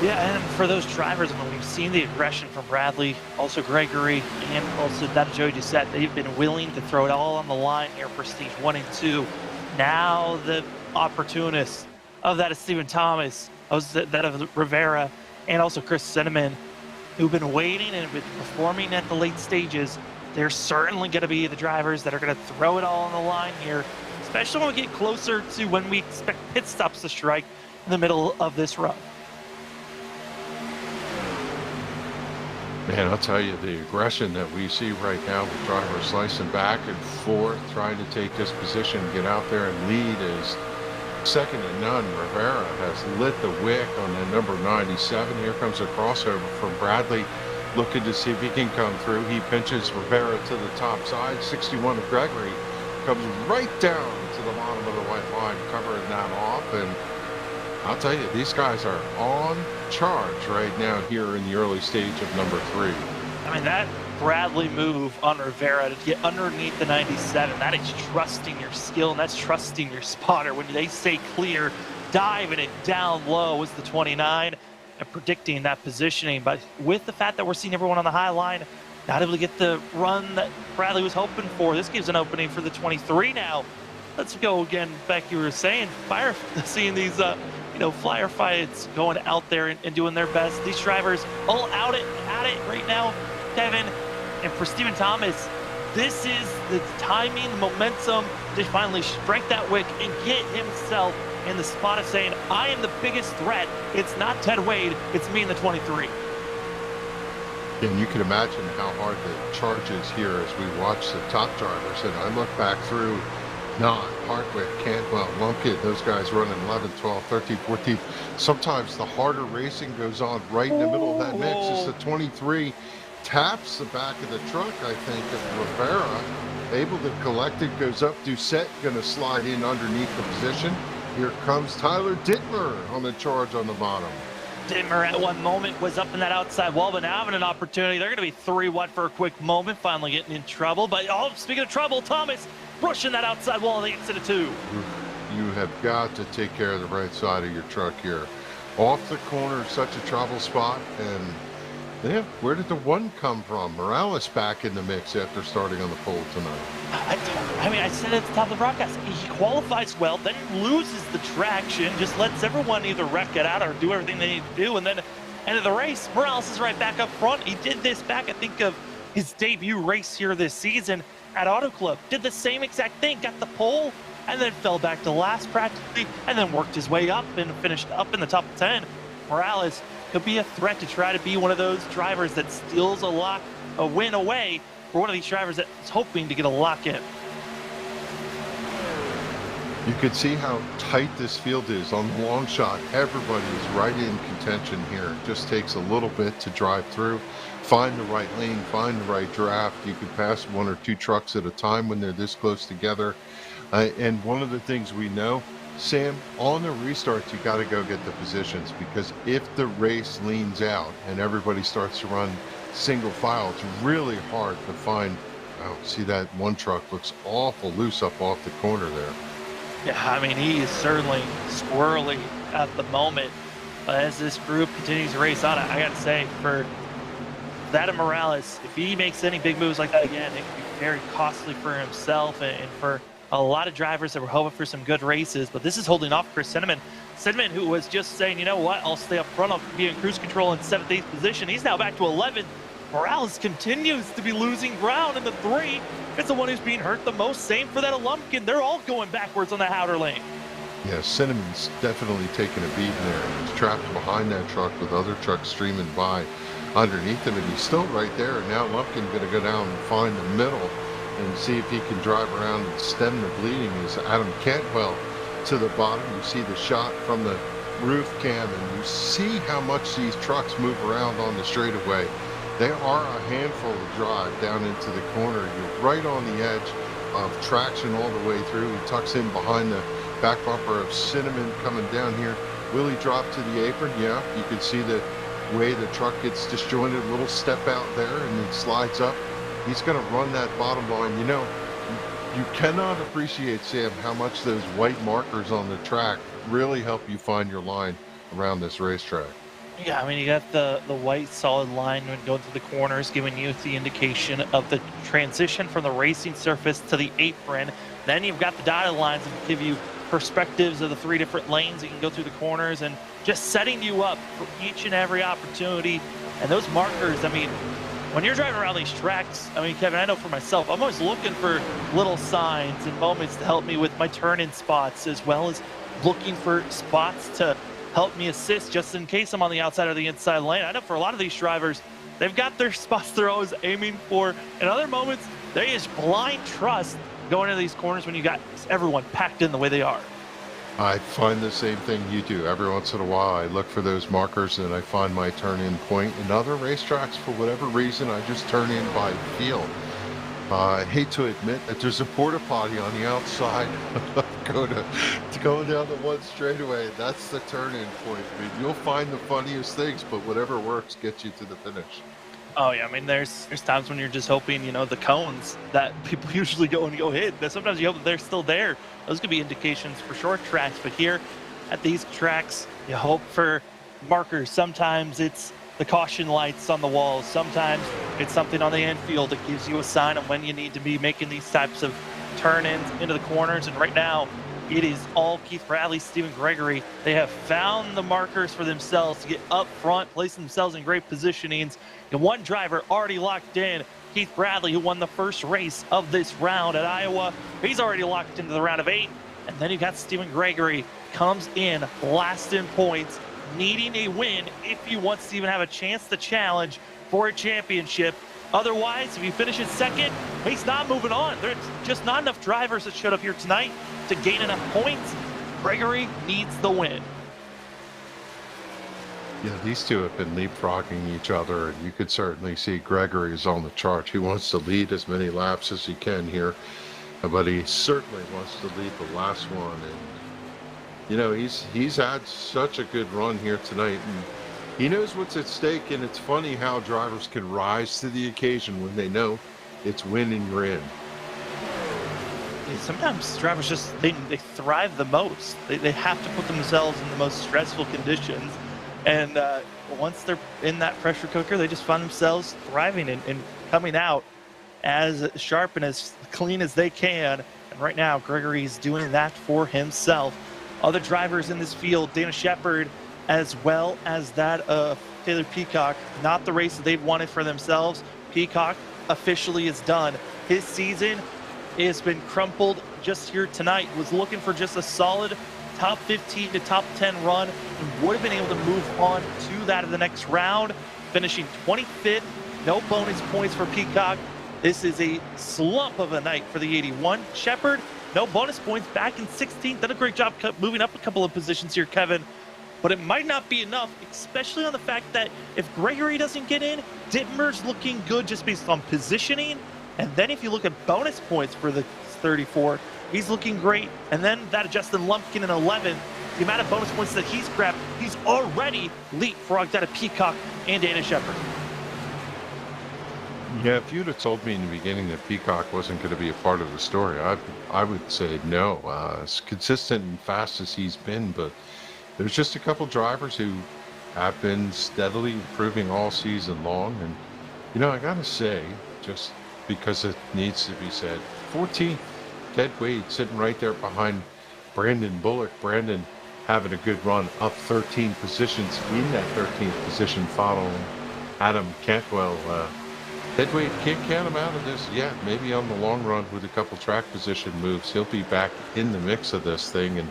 Yeah, and for those drivers, I mean, we've seen the aggression from Bradley, also Gregory, and also that Joey Doucette. They've been willing to throw it all on the line here for stage 1 and 2. Now the opportunists of that is Stephen Thomas, that of Rivera, and also Chris Cinnamon, who've been waiting and been performing at the late stages. They're certainly going to be the drivers that are going to throw it all on the line here, especially when we get closer to when we expect pit stops to strike in the middle of this run. Man, I'll tell you, the aggression that we see right now with drivers slicing back and forth, trying to take this position, get out there and lead is Second and none, Rivera has lit the wick on the number 97. Here comes a crossover from Bradley, looking to see if he can come through. He pinches Rivera to the top side. 61 of Gregory comes right down to the bottom of the white line, covering that off. And I'll tell you, these guys are on charge right now here in the early stage of number 3. I mean, that Bradley move on Rivera to get underneath the 97, that is trusting your skill, and that's trusting your spotter. When they say clear, diving it down low was the 29, and predicting that positioning. But with the fact that we're seeing everyone on the high line not able to get the run that Bradley was hoping for, this gives an opening for the 23 now. Let's go again, Beck, you were saying, seeing these flyer fights going out there and doing their best. These drivers all at it right now, Kevin. And for Stephen Thomas, this is the timing, the momentum to finally strike that wick and get himself in the spot of saying, I am the biggest threat. It's not Ted Wade, it's me in the 23. And you can imagine how hard the charge is here as we watch the top drivers. And I look back through Hartwick, Cantwell, Lumpkin, those guys running 11, 12, 13, 14. Sometimes the harder racing goes on right in the middle of that mix. It's the 23 taps the back of the truck, I think, of Rivera. Able to collect it, goes up, Doucette going to slide in underneath the position. Here comes Tyler Dittmer on the charge on the bottom. Dittmer at one moment was up in that outside wall, but now having an opportunity. They're going to be 3-1 for a quick moment, finally getting in trouble. But speaking of trouble, Thomas brushing that outside wall on the exit of 2. You have got to take care of the right side of your truck here. Off the corner, such a trouble spot. And yeah, where did the 1 come from? Morales back in the mix after starting on the pole tonight. I said at the top of the broadcast, he qualifies well, then loses the traction, just lets everyone either wreck it out or do everything they need to do, and then end of the race, Morales is right back up front. He did this back, I think, of his debut race here this season at Auto Club. Did the same exact thing, got the pole, and then fell back to last practically, and then worked his way up and finished up in the top 10. Morales could be a threat to try to be one of those drivers that steals a win away for one of these drivers that's hoping to get a lock in. You could see how tight this field is on the long shot. Everybody is right in contention here. It just takes a little bit to drive through, find the right lane, find the right draft. You can pass 1 or 2 trucks at a time when they're this close together. And one of the things we know, Sam, on the restarts, you got to go get the positions, because if the race leans out and everybody starts to run single file, it's really hard to find. Oh, see, that 1 truck looks awful loose up off the corner there. Yeah, I mean, he is certainly squirrely at the moment. But as this group continues to race on, I got to say, for that and Morales, if he makes any big moves like that again, it could be very costly for himself and for a lot of drivers that were hoping for some good races. But this is holding off Chris Cinnamon. Cinnamon, who was just saying, you know what, I'll stay up front, I'll be in cruise control in 7th, 8th position. He's now back to 11th. Morales continues to be losing ground in the 3. It's the one who's being hurt the most. Same for that Lumpkin. They're all going backwards on the outer lane. Yeah, Cinnamon's definitely taking a beating there. He's trapped behind that truck with other trucks streaming by underneath him, and he's still right there. And now Lumpkin going to go down and find the middle and see if he can drive around and stem the bleeding. Is Adam Cantwell to the bottom. You see the shot from the roof cam, and you see how much these trucks move around on the straightaway. They are a handful to drive down into the corner. You're right on the edge of traction all the way through. He tucks in behind the back bumper of Cinnamon coming down here. Will he drop to the apron? Yeah, you can see the way the truck gets disjointed, a little step out there, and then slides up. He's going to run that bottom line. You know, you cannot appreciate, Sam, how much those white markers on the track really help you find your line around this racetrack. Yeah, I mean, you got the white solid line when going through the corners, giving you the indication of the transition from the racing surface to the apron. Then you've got the dotted lines that give you perspectives of the 3 different lanes. You can go through the corners and just setting you up for each and every opportunity. And those markers, I mean, when you're driving around these tracks, I mean, Kevin, I know for myself, I'm always looking for little signs and moments to help me with my turn-in spots, as well as looking for spots to help me assist just in case I'm on the outside or the inside lane. I know for a lot of these drivers, they've got their spots they're always aiming for. In other moments, they just blind trust going into these corners when you got everyone packed in the way they are. I find the same thing you do. Every once in a while, I look for those markers and I find my turn-in point. In other racetracks, for whatever reason, I just turn in by feel. I hate to admit that there's a porta potty on the outside to go down the one straightaway. That's the turn-in point. I mean, you'll find the funniest things, but whatever works gets you to the finish. Oh yeah, I mean, there's times when you're just hoping, the cones that people usually go hit. That sometimes you hope that they're still there. Those could be indications for short tracks, but here at these tracks, you hope for markers. Sometimes it's the caution lights on the walls. Sometimes it's something on the infield that gives you a sign of when you need to be making these types of turn-ins into the corners. And right now, it is all Keith Bradley, Stephen Gregory. They have found the markers for themselves to get up front, placing themselves in great positionings. And one driver already locked in, Keith Bradley, who won the first race of this round at Iowa. He's already locked into the round of 8. And then you've got Stephen Gregory, comes in last in points, needing a win if he wants to even have a chance to challenge for a championship. Otherwise, if he finishes second, he's not moving on. There's just not enough drivers that showed up here tonight to gain enough points. Gregory needs the win. Yeah, these two have been leapfrogging each other, and you could certainly see Gregory is on the chart. He wants to lead as many laps as he can here, but he certainly wants to lead the last one. And he's had such a good run here tonight, and he knows what's at stake. And it's funny how drivers can rise to the occasion when they know it's win and you're in. Sometimes drivers just they thrive the most. They have to put themselves in the most stressful conditions, and once they're in that pressure cooker, they just find themselves thriving and coming out as sharp and as clean as they can. And right now, Gregory's doing that for himself. Other drivers in this field, Dana Shepard, as well as that of Taylor Peacock, not the race that they've wanted for themselves. Peacock officially is done. His season has been crumpled just here tonight. Was looking for just a solid top 15 to top 10 run and would have been able to move on to that of the next round, finishing 25th. No bonus points for Peacock. This is a slump of a night for the 81. Shepard, no bonus points, back in 16th. Done a great job moving up a couple of positions here, Kevin. But it might not be enough, especially on the fact that if Gregory doesn't get in, Dittmer's looking good just based on positioning. And then if you look at bonus points for the 34, he's looking great. And then that Justin Lumpkin in 11th, the amount of bonus points that he's grabbed, he's already leapfrogged out of Peacock and Dana Shepard. Yeah, if you'd have told me in the beginning that Peacock wasn't going to be a part of the story, I would say no. As consistent and fast as he's been, but there's just a couple drivers who have been steadily improving all season long. And, I got to say, just because it needs to be said, 14th, Ted Wade sitting right there behind Brandon Bullock. Brandon having a good run, up 13 positions in that 13th position, following Adam Cantwell. Ted Wade can't count him out of this yet. Maybe on the long run with a couple track position moves, he'll be back in the mix of this thing. And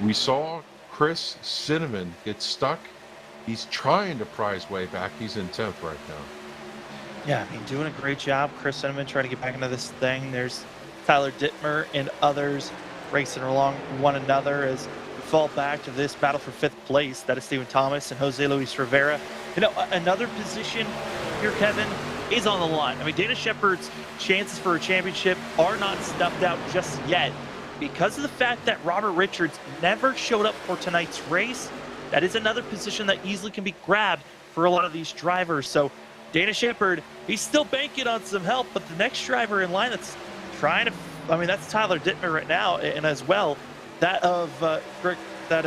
we saw Chris Cinnamon get stuck. He's trying to pry his way back. He's in 10th right now. Yeah, I mean, doing a great job. Chris Cinnamon trying to get back into this thing. There's Tyler Dittmer and others racing along one another as we fall back to this battle for 5th place. That is Stephen Thomas and Jose Luis Rivera. Another position here, Kevin, is on the line. I mean, Dana Shepard's chances for a championship are not snuffed out just yet because of the fact that Robert Richards never showed up for tonight's race. That is another position that easily can be grabbed for a lot of these drivers. So Dana Shepard, he's still banking on some help, but the next driver in line that's trying to, that's Tyler Dittmer right now, and as well, that of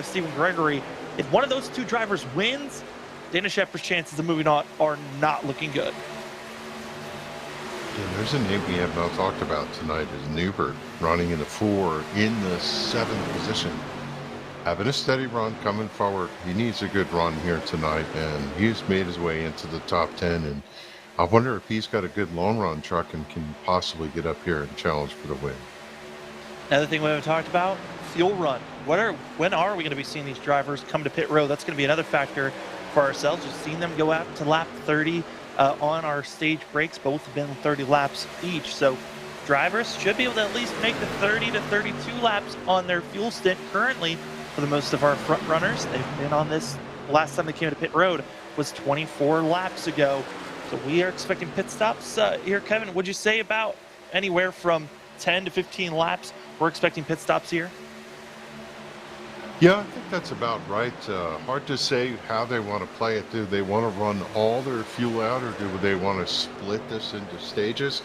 Stephen Gregory. If one of those two drivers wins, Dana Shepard's chances of moving on are not looking good. Yeah, there's a name we have not talked about tonight is Newbert, running in the 4 in the 7th position. Having a steady run coming forward. He needs a good run here tonight, and he's made his way into the top 10. And I wonder if he's got a good long run truck and can possibly get up here and challenge for the win. Another thing we haven't talked about, fuel run. When are we going to be seeing these drivers come to pit road? That's going to be another factor for ourselves. We've seen them go out to lap 30 on our stage breaks. Both have been 30 laps each. So drivers should be able to at least make the 30 to 32 laps on their fuel stint currently for the most of our front runners. They've been on this. Last time they came to pit road was 24 laps ago. So we are expecting pit stops here. Kevin, would you say about anywhere from 10 to 15 laps? We're expecting pit stops here. Yeah, I think that's about right. Hard to say how they want to play it. Do they want to run all their fuel out, or do they want to split this into stages?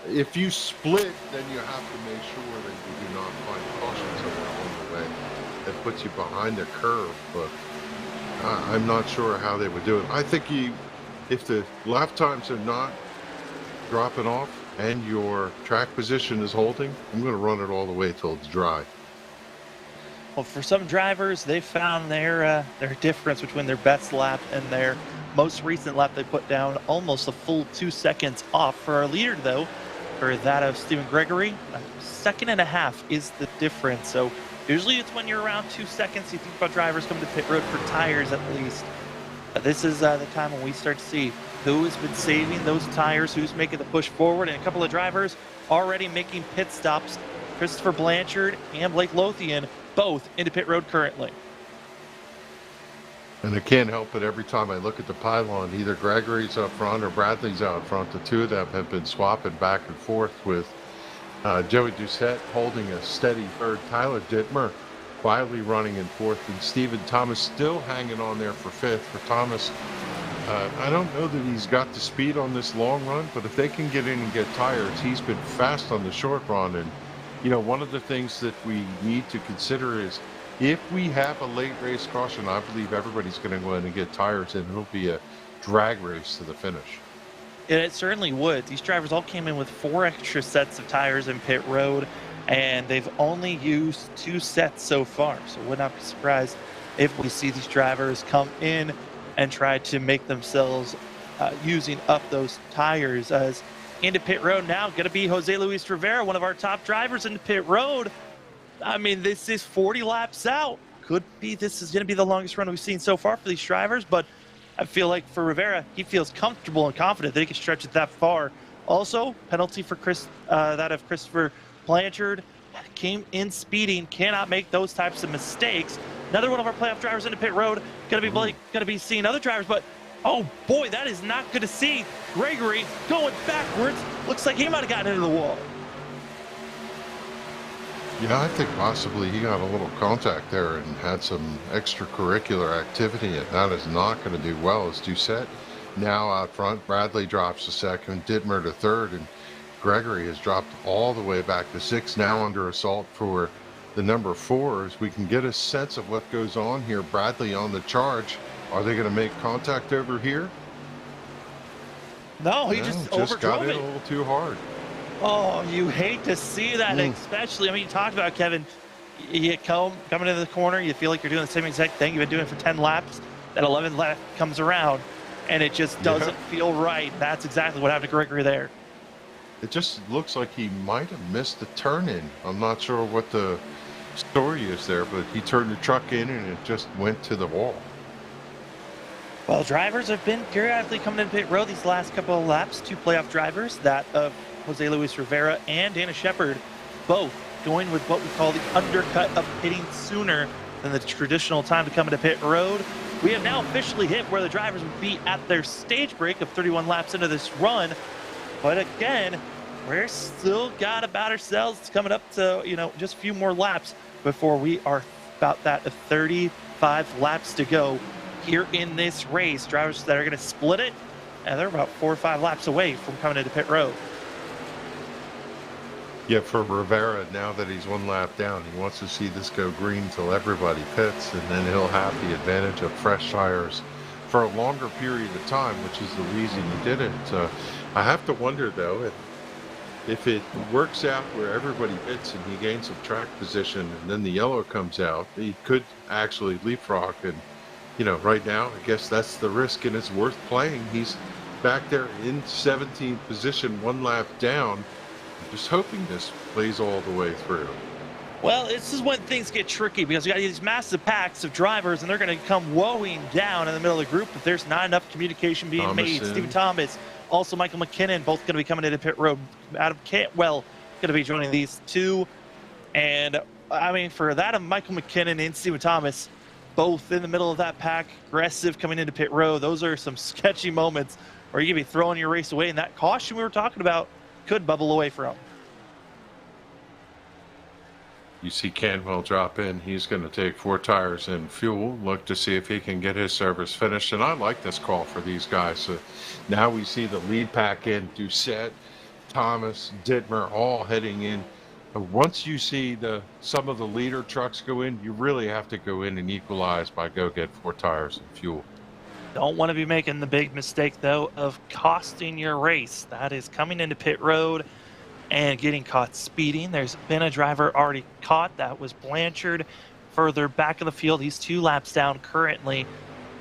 If you split, then you have to make sure that you do not find caution somewhere along the way that puts you behind the curve. But I'm not sure how they would do it. I think if the lap times are not dropping off and your track position is holding, I'm going to run it all the way till it's dry. Well, for some drivers, they found their difference between their best lap and their most recent lap. They put down almost a full 2 seconds off. For our leader, though, for that of Stephen Gregory, a second and a half is the difference. So usually it's when you're around 2 seconds. You think about drivers coming to pit road for tires at least. This is the time when we start to see who has been saving those tires, who's making the push forward, and a couple of drivers already making pit stops. Christopher Blanchard and Blake Lothian both into pit road currently. And I can't help it, every time I look at the pylon, either Gregory's up front or Bradley's out front. The two of them have been swapping back and forth, with Joey Doucette holding a steady third, Tyler Dittmer quietly running in fourth, and Stephen Thomas still hanging on there for fifth. For Thomas, I don't know that he's got the speed on this long run, but if they can get in and get tires, he's been fast on the short run. And you know, one of the things that we need to consider is, if we have a late race caution, I believe everybody's going to go in and get tires, and it'll be a drag race to the finish. It certainly would. These drivers all came in with 4 extra sets of tires in pit road, and they've only used 2 sets so far. So would not be surprised if we see these drivers come in and try to make themselves using up those tires. As into pit road now, going to be Jose Luis Rivera, one of our top drivers into pit road. I mean, this is 40 laps out. Could be this is going to be the longest run we've seen so far for these drivers, but I feel like for Rivera, he feels comfortable and confident that he can stretch it that far. Also, penalty for that of Christopher Blanchard. Came in speeding, cannot make those types of mistakes. Another one of our playoff drivers into pit road. Going to be seeing other drivers, but oh boy, that is not good to see. Gregory going backwards. Looks like he might have gotten into the wall. Yeah, I think possibly he got a little contact there and had some extracurricular activity, and that is not going to do well. As Doucette now out front, Bradley drops to second, Dittmer to third, and Gregory has dropped all the way back to 6th, now under assault for the number 4. As we can get a sense of what goes on here. Bradley on the charge. Are they going to make contact over here? No, he just overdrove got it. a little too hard. Oh, you hate to see that, especially, I mean, you talked about, Kevin, you coming into the corner, you feel like you're doing the same exact thing you've been doing for 10 laps. That 11th lap comes around, and it just doesn't feel right. That's exactly what happened to Gregory there. It just looks like he might have missed the turn-in. I'm not sure what the story is there, but he turned the truck in, and it just went to the wall. Well, drivers have been periodically coming in pit road these last couple of laps. 2 playoff drivers, that of Jose Luis Rivera and Dana Shepard, both going with what we call the undercut of pitting sooner than the traditional time to come into pit road. We have now officially hit where the drivers would be at their stage break of 31 laps into this run. But again, we're still got about ourselves. It's coming up to, just a few more laps before we are about that 35 laps to go here in this race. Drivers that are going to split it, and they're about 4 or 5 laps away from coming into pit road. Yeah, for Rivera, now that he's 1 lap down, he wants to see this go green till everybody pits, and then he'll have the advantage of fresh tires for a longer period of time, which is the reason he did it. I have to wonder, though, if it works out where everybody pits and he gains some track position and then the yellow comes out, he could actually leapfrog. And, right now, I guess that's the risk, and it's worth playing. He's back there in 17th position, 1 lap down. Just hoping this plays all the way through. Well, this is when things get tricky, because you got these massive packs of drivers, and they're going to come woeing down in the middle of the group if there's not enough communication being made. Stephen Thomas, also Michael McKinnon, both going to be coming into pit road. Adam Cantwell going to be joining these two. And I mean, for that of Michael McKinnon and Steven Thomas, both in the middle of that pack, aggressive coming into pit road, those are some sketchy moments where you could be throwing your race away, and that caution we were talking about could bubble away from. You see Canwell drop in. He's going to take 4 tires and fuel, look to see if he can get his service finished. And I like this call for these guys. So now we see the lead pack in, Doucette, Thomas, Dittmer, all heading in. Once you see some of the leader trucks go in, you really have to go in and equalize by go get 4 tires and fuel. Don't want to be making the big mistake, though, of costing your race. That is coming into pit road and getting caught speeding. There's been a driver already caught. That was Blanchard. Further back in the field, he's 2 laps down currently.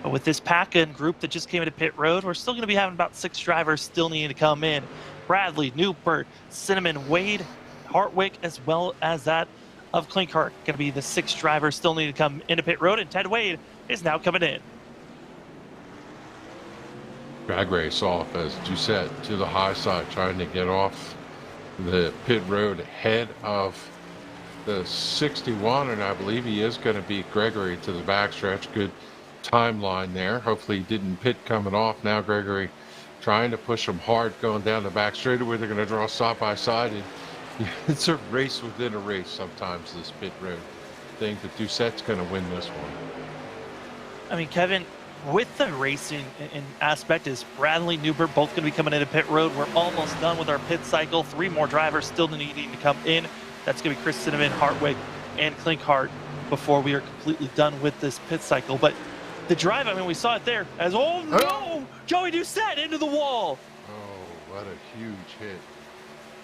But with this pack-in group that just came into pit road, we're still going to be having about 6 drivers still needing to come in. Bradley, Newport, Cinnamon, Wade, Hartwick, as well as that of Clinkhart. Going to be the 6 drivers still need to come into pit road, and Ted Wade is now coming in. Drag race off as Doucette to the high side, trying to get off the pit road ahead of the 61, and I believe he is going to beat Gregory to the backstretch. Good timeline there. Hopefully he didn't pit coming off. Now Gregory trying to push him hard going down the back straightaway. They're going to draw side by side, and it's a race within a race sometimes, this pit road. I think that Doucette's going to win this one. I mean, Kevin, with the racing in aspect, is Bradley, Newbert both going to be coming into pit road. We're almost done with our pit cycle. 3 more drivers still needing to come in. That's going to be Chris Cinnamon, Hartwig, and Clinkhart before we are completely done with this pit cycle. But the drive, I mean, we saw it there as, oh no, Joey Doucette into the wall. Oh, what a huge hit.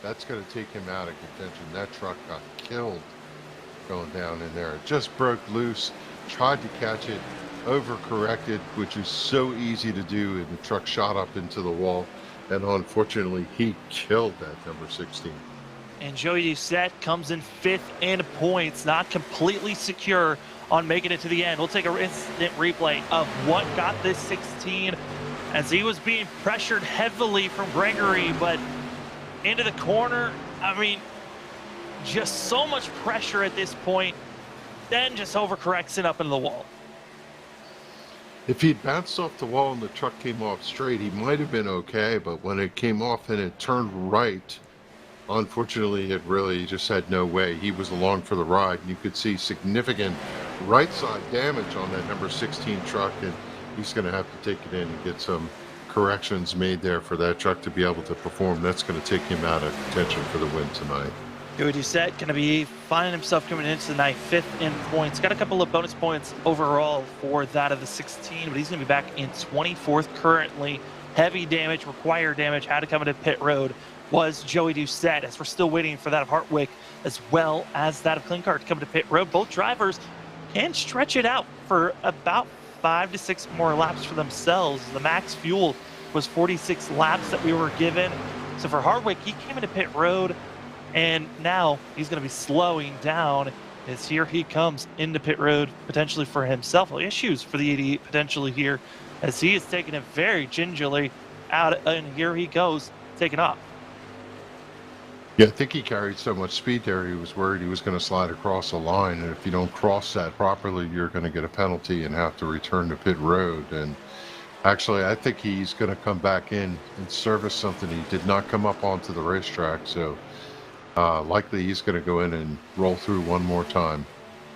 That's going to take him out of contention. That truck got killed going down in there. It just broke loose, tried to catch it, overcorrected, which is so easy to do, and the truck shot up into the wall, and unfortunately he killed that number 16. And Joey Doucette comes in 5th in points, not completely secure on making it to the end. We'll take an instant replay of what got this 16 as he was being pressured heavily from Gregory, but into the corner. I mean, just so much pressure at this point, then just overcorrects it up into the wall. If he'd bounced off the wall and the truck came off straight, he might have been okay, but when it came off and it turned right, unfortunately, it really just had no way. He was along for the ride, and you could see significant right side damage on that number 16 truck, and he's going to have to take it in and get some corrections made there for that truck to be able to perform. That's going to take him out of contention for the win tonight. Joey Doucette going to be finding himself coming into the night 5th in points. Got a couple of bonus points overall for that of the 16, but he's going to be back in 24th currently. Heavy damage, required damage, had to come into pit road was Joey Doucette, as we're still waiting for that of Hartwick as well as that of Clinkhart to come to pit road. Both drivers can stretch it out for about 5 to 6 more laps for themselves. The max fuel was 46 laps that we were given. So for Hartwick, he came into pit road, and now he's going to be slowing down as here he comes into pit road potentially for himself. Issues for the 88 potentially here as he is taking it very gingerly out, and here he goes taking off. Yeah, I think he carried so much speed there, he was worried he was going to slide across the line, and if you don't cross that properly, you're going to get a penalty and have to return to pit road. And actually, I think he's going to come back in and service something. He did not come up onto the racetrack, so likely he's going to go in and roll through one more time.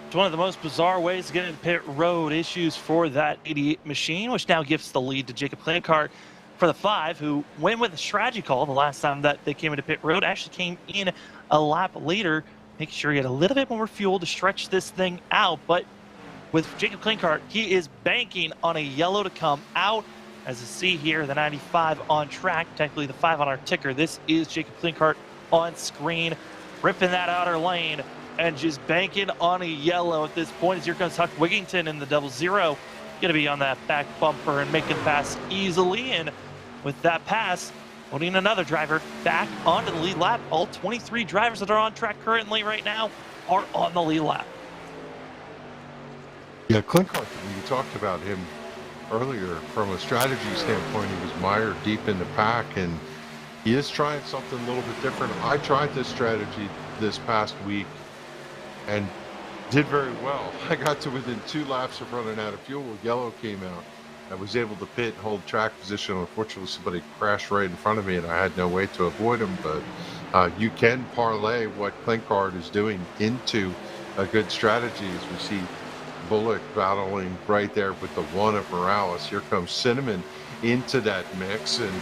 It's one of the most bizarre ways to get into pit road. Issues for that 88 machine, which now gives the lead to Jacob Clinkhart for the 5, who went with a strategy call the last time that they came into pit road. Actually came in a lap later, making sure he had a little bit more fuel to stretch this thing out. But with Jacob Clinkhart, he is banking on a yellow to come out. As you see here, the 95 on track, technically the 5 on our ticker. This is Jacob Clinkhart on screen, ripping that outer lane and just banking on a yellow at this point. As here comes Huck Wigington in the 00, gonna be on that back bumper and making the pass easily. And with that pass, putting another driver back onto the lead lap. All 23 drivers that are on track currently right now are on the lead lap. Yeah, Clinkhart, we talked about him earlier from a strategy standpoint. He was mired deep in the pack, and he is trying something a little bit different. I tried this strategy this past week, and did very well. I got to within 2 laps of running out of fuel. Yellow came out. I was able to pit and hold track position. Unfortunately, somebody crashed right in front of me, and I had no way to avoid him. But you can parlay what Clinkard is doing into a good strategy. As we see Bullock battling right there with the one of Morales. Here comes Cinnamon into that mix, and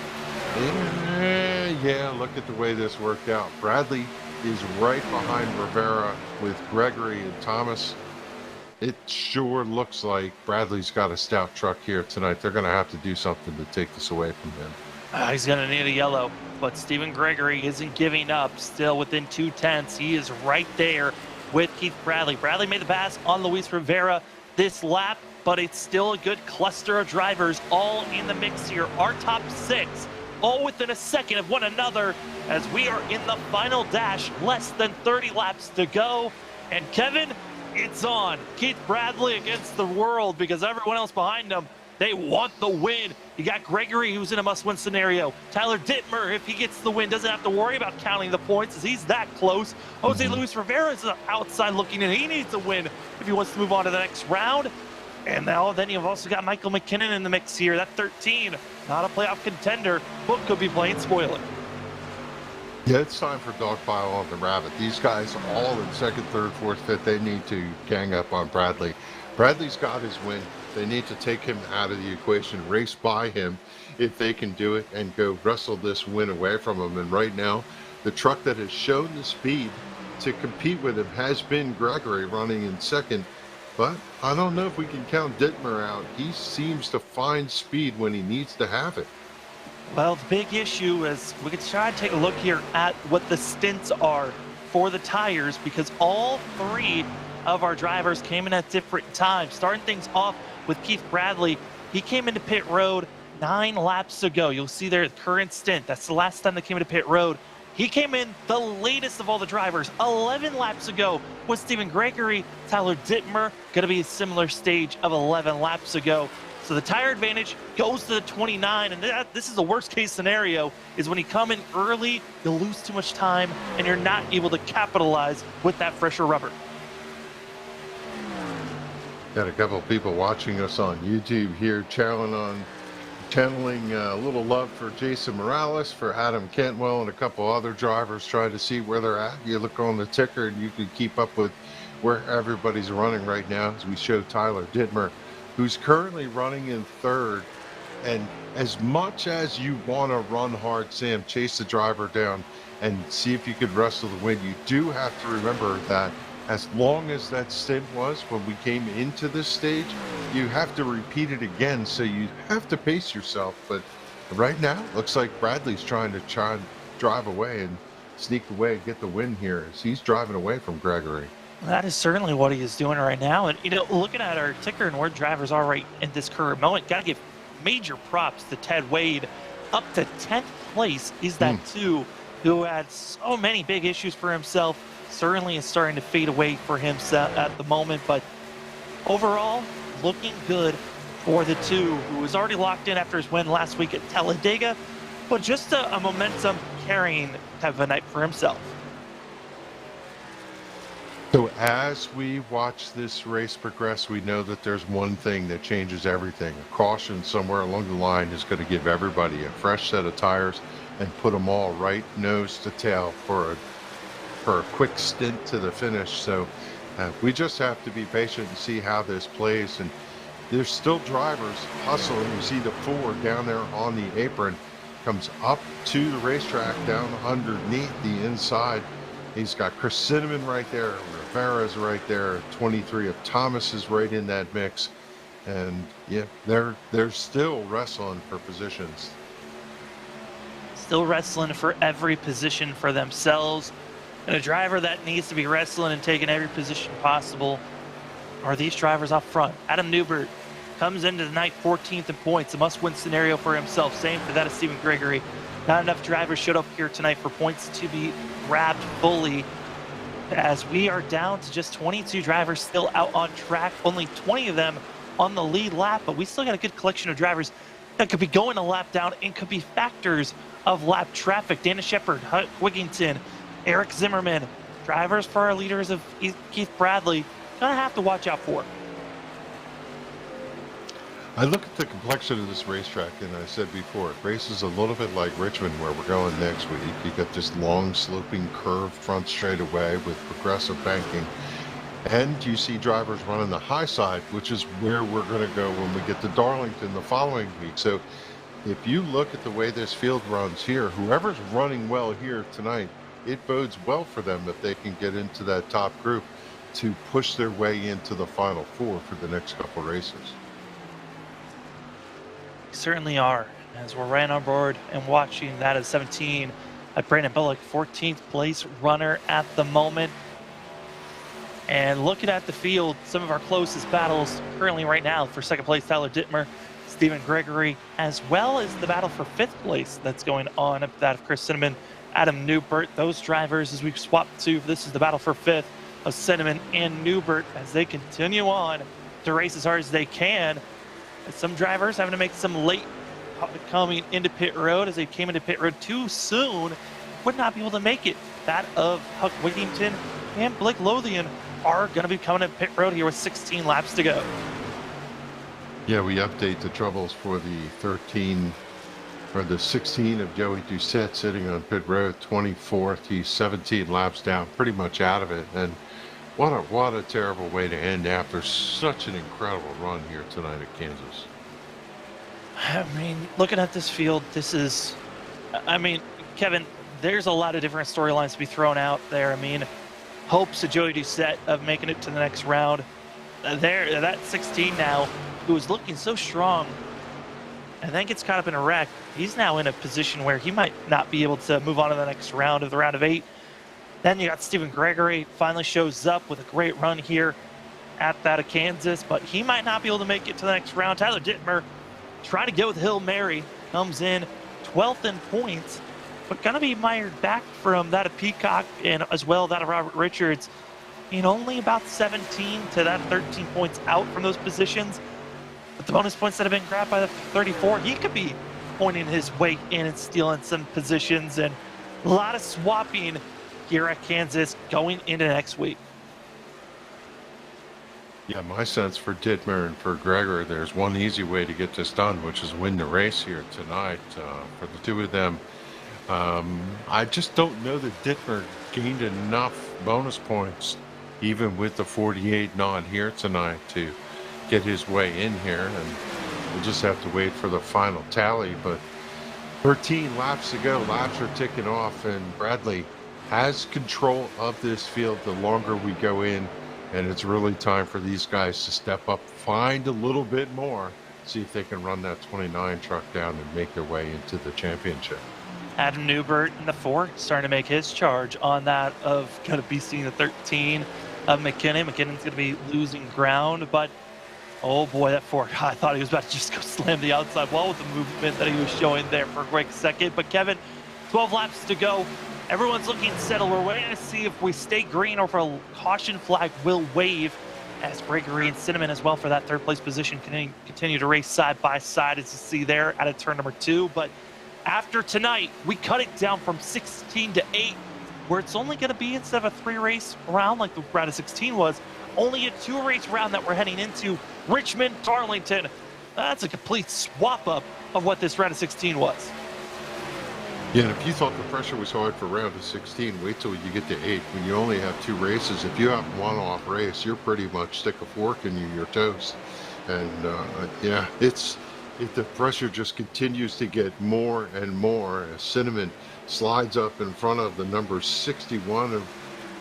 yeah, look at the way this worked out. Bradley is right behind Rivera with Gregory and Thomas. It sure looks like Bradley's got a stout truck here tonight. They're going to have to do something to take this away from him. He's going to need a yellow, but Stephen Gregory isn't giving up. Still within 2/10. He is right there with Keith Bradley. Bradley made the pass on Luis Rivera this lap, but it's still a good cluster of drivers all in the mix here. Our top 6 all within a second of one another as we are in the final dash, less than 30 laps to go. And Kevin, it's on. Keith Bradley against the world, because everyone else behind him, they want the win. You got Gregory, who's in a must-win scenario. Tyler Dittmer, if he gets the win, doesn't have to worry about counting the points as he's that close. Jose Luis Rivera is outside looking, and he needs a win if he wants to move on to the next round. And now then you've also got Michael McKinnon in the mix here. That 13, not a playoff contender, but could be playing spoiler. Yeah, it's time for dogpile on the rabbit. These guys all in second, third, fourth, fifth. They need to gang up on Bradley. Bradley's got his win. They need to take him out of the equation, race by him if they can do it, and go wrestle this win away from him. And right now, the truck that has shown the speed to compete with him has been Gregory, running in second. But I don't know if we can count Dittmer out. He seems to find speed when he needs to have it. Well, the big issue is we could try to take a look here at what the stints are for the tires, because all 3 of our drivers came in at different times. Starting things off with Keith Bradley, he came into pit road 9 laps ago. You'll see their current stint. That's the last time they came into pit road. He came in the latest of all the drivers. 11 laps ago was Stephen Gregory. Tyler Dittmer going to be a similar stage of 11 laps ago. So the tire advantage goes to the 29, and this is the worst case scenario, is when you come in early, you'll lose too much time, and you're not able to capitalize with that fresher rubber. Got a couple of people watching us on YouTube here, channeling a little love for Jason Morales, for Adam Cantwell, and a couple other drivers trying to see where they're at. You look on the ticker and you can keep up with where everybody's running right now, as we show Tyler Dittmer, who's currently running in third. And as much as you want to run hard, Sam, chase the driver down and see if you could wrestle the win, you do have to remember that as long as that stint was when we came into this stage, you have to repeat it again. So you have to pace yourself. But right now, looks like Bradley's trying to drive away and sneak away and get the win here, as he's driving away from Gregory. That is certainly what he is doing right now. And, looking at our ticker and where drivers are right in this current moment, got to give major props to Ted Wade. Up to 10th place is that 2, who had so many big issues for himself. Certainly is starting to fade away for himself at the moment. But overall, looking good for the 2, who was already locked in after his win last week at Talladega. But just a momentum carrying type of a night for himself. So as we watch this race progress, we know that there's one thing that changes everything. A caution somewhere along the line is going to give everybody a fresh set of tires and put them all right nose to tail for a quick stint to the finish. So we just have to be patient and see how this plays. And there's still drivers hustling. You see the 4 down there on the apron, comes up to the racetrack down underneath the inside. He's got Chris Cinnamon right there, Rivera's right there, 23 of Thomas is right in that mix. And yeah, they're still wrestling for positions. Still wrestling for every position for themselves. And a driver that needs to be wrestling and taking every position possible are these drivers up front. Adam Newbert comes into the night 14th in points, a must-win scenario for himself. Same for that of Stephen Gregory. Not enough drivers showed up here tonight for points to be grabbed fully, as we are down to just 22 drivers still out on track, only 20 of them on the lead lap, but we still got a good collection of drivers that could be going a lap down and could be factors of lap traffic. Dana Shepard, Wigington, Eric Zimmerman, drivers for our leaders of Keith Bradley, gonna have to watch out for. I look at the complexion of this racetrack, and I said before, it races a little bit like Richmond, where we're going next week. You got this long, sloping curve front straightaway with progressive banking, and you see drivers running the high side, which is where we're going to go when we get to Darlington the following week. So if you look at the way this field runs here, whoever's running well here tonight, it bodes well for them if they can get into that top group to push their way into the Final Four for the next couple races. Certainly are, as we're right on board and watching that at 17 at Brandon Bullock, 14th place runner at the moment. And looking at the field, some of our closest battles currently right now for second place, Tyler Dittmer, Stephen Gregory, as well as the battle for 5th place that's going on, that of Chris Cinnamon, Adam Newbert. Those drivers, as we've swapped to, this is the battle for 5th of Cinnamon and Newbert as they continue on to race as hard as they can. Some drivers having to make some late coming into pit road as they came into pit road too soon, would not be able to make it. That of Huck Wigington and Blake Lothian are going to be coming to pit road here with 16 laps to go. Yeah, we update the troubles for the 13 or the 16 of Joey Doucette sitting on pit road, 24th. He's 17 laps down, pretty much out of it. And what a terrible way to end after such an incredible run here tonight at Kansas. I mean, looking at this field, this is, I mean, Kevin, there's a lot of different storylines to be thrown out there. I mean, hopes of Joey Doucette of making it to the next round. There, that 16 now, who was looking so strong, and then gets caught up in a wreck. He's now in a position where he might not be able to move on to the next round of the round of 8. Then you got Stephen Gregory, finally shows up with a great run here at that of Kansas, but he might not be able to make it to the next round. Tyler Dittmer trying to go with Hill Mary, comes in 12th in points, but gonna be mired back from that of Peacock and as well that of Robert Richards in only about 17 to that 13 points out from those positions. But the bonus points that have been grabbed by the 34, he could be pointing his way in and stealing some positions, and a lot of swapping here at Kansas going into next week. Yeah, my sense for Dittmer and for Gregory, there's one easy way to get this done, which is win the race here tonight for the two of them. I just don't know that Dittmer gained enough bonus points, even with the 48 not here tonight, to get his way in here, and we'll just have to wait for the final tally. But 13 laps to go, laps are ticking off, and Bradley has control of this field the longer we go in, and it's really time for these guys to step up, find a little bit more, see if they can run that 29 truck down and make their way into the championship. Adam Newbert in the 4, starting to make his charge on that of going to be seeing the 13 of McKinnon. McKinnon's going to be losing ground, but oh boy, that 4, I thought he was about to just go slam the outside wall with the movement that he was showing there for a quick second. But Kevin, 12 laps to go. Everyone's looking settled. We're waiting to see if we stay green or if a caution flag will wave, as Gregory and Cinnamon as well for that 3rd place position continue to race side by side, as you see there at a turn number 2. But after tonight, we cut it down from 16 to 8, where it's only going to be, instead of a 3-race round like the round of 16 was, only a 2-race round that we're heading into Richmond, Darlington. That's a complete swap up of what this round of 16 was. Yeah, and if you thought the pressure was hard for round of 16, wait till you get to 8. When you only have 2 races, if you have one off race, you're pretty much stick a fork in your toast. And yeah, the pressure just continues to get more and more as Cinnamon slides up in front of the number 61 of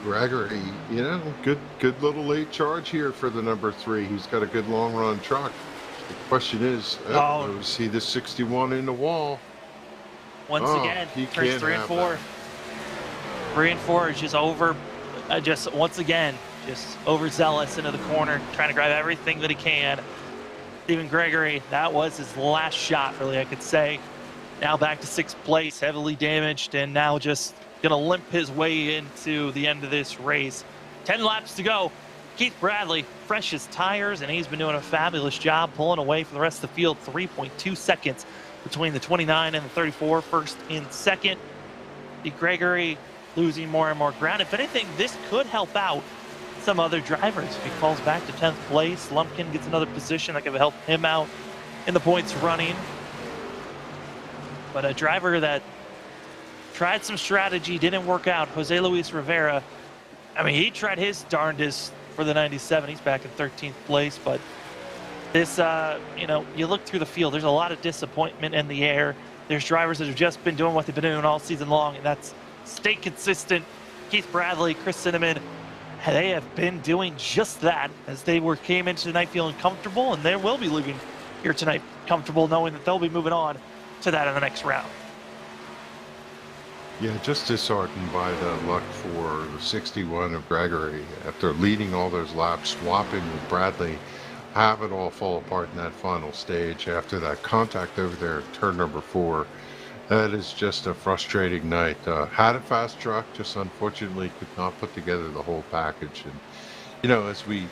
Gregory. You know, good little late charge here for the number 3. He's got a good long run truck. The question is, see the 61 in the wall. Once again, turns 3 and 4. 3 and 4 is just over, once again, just overzealous into the corner, trying to grab everything that he can. Stephen Gregory, that was his last shot, really, I could say. Now back to 6th place, heavily damaged, and now just going to limp his way into the end of this race. 10 laps to go. Keith Bradley, fresh as tires, and he's been doing a fabulous job pulling away from the rest of the field. 3.2 seconds between the 29 and the 34, 1st and 2nd. The Gregory losing more and more ground. If anything, this could help out some other drivers. If he falls back to 10th place, Lumpkin gets another position that could help him out in the points running. But a driver that tried some strategy, didn't work out, Jose Luis Rivera. I mean, he tried his darndest for the 97. He's back in 13th place, but this, you know, you look through the field, there's a lot of disappointment in the air. There's drivers that have just been doing what they've been doing all season long, and that's stay consistent. Keith Bradley, Chris Cinnamon, they have been doing just that as they came into tonight feeling comfortable, and they will be leaving here tonight comfortable knowing that they'll be moving on to that in the next round. Yeah, just disheartened by the luck for the 61 of Gregory after leading all those laps, swapping with Bradley, have it all fall apart in that final stage after that contact over there at turn number 4. That is just a frustrating night. Had a fast truck, just unfortunately could not put together the whole package. And, you know, as we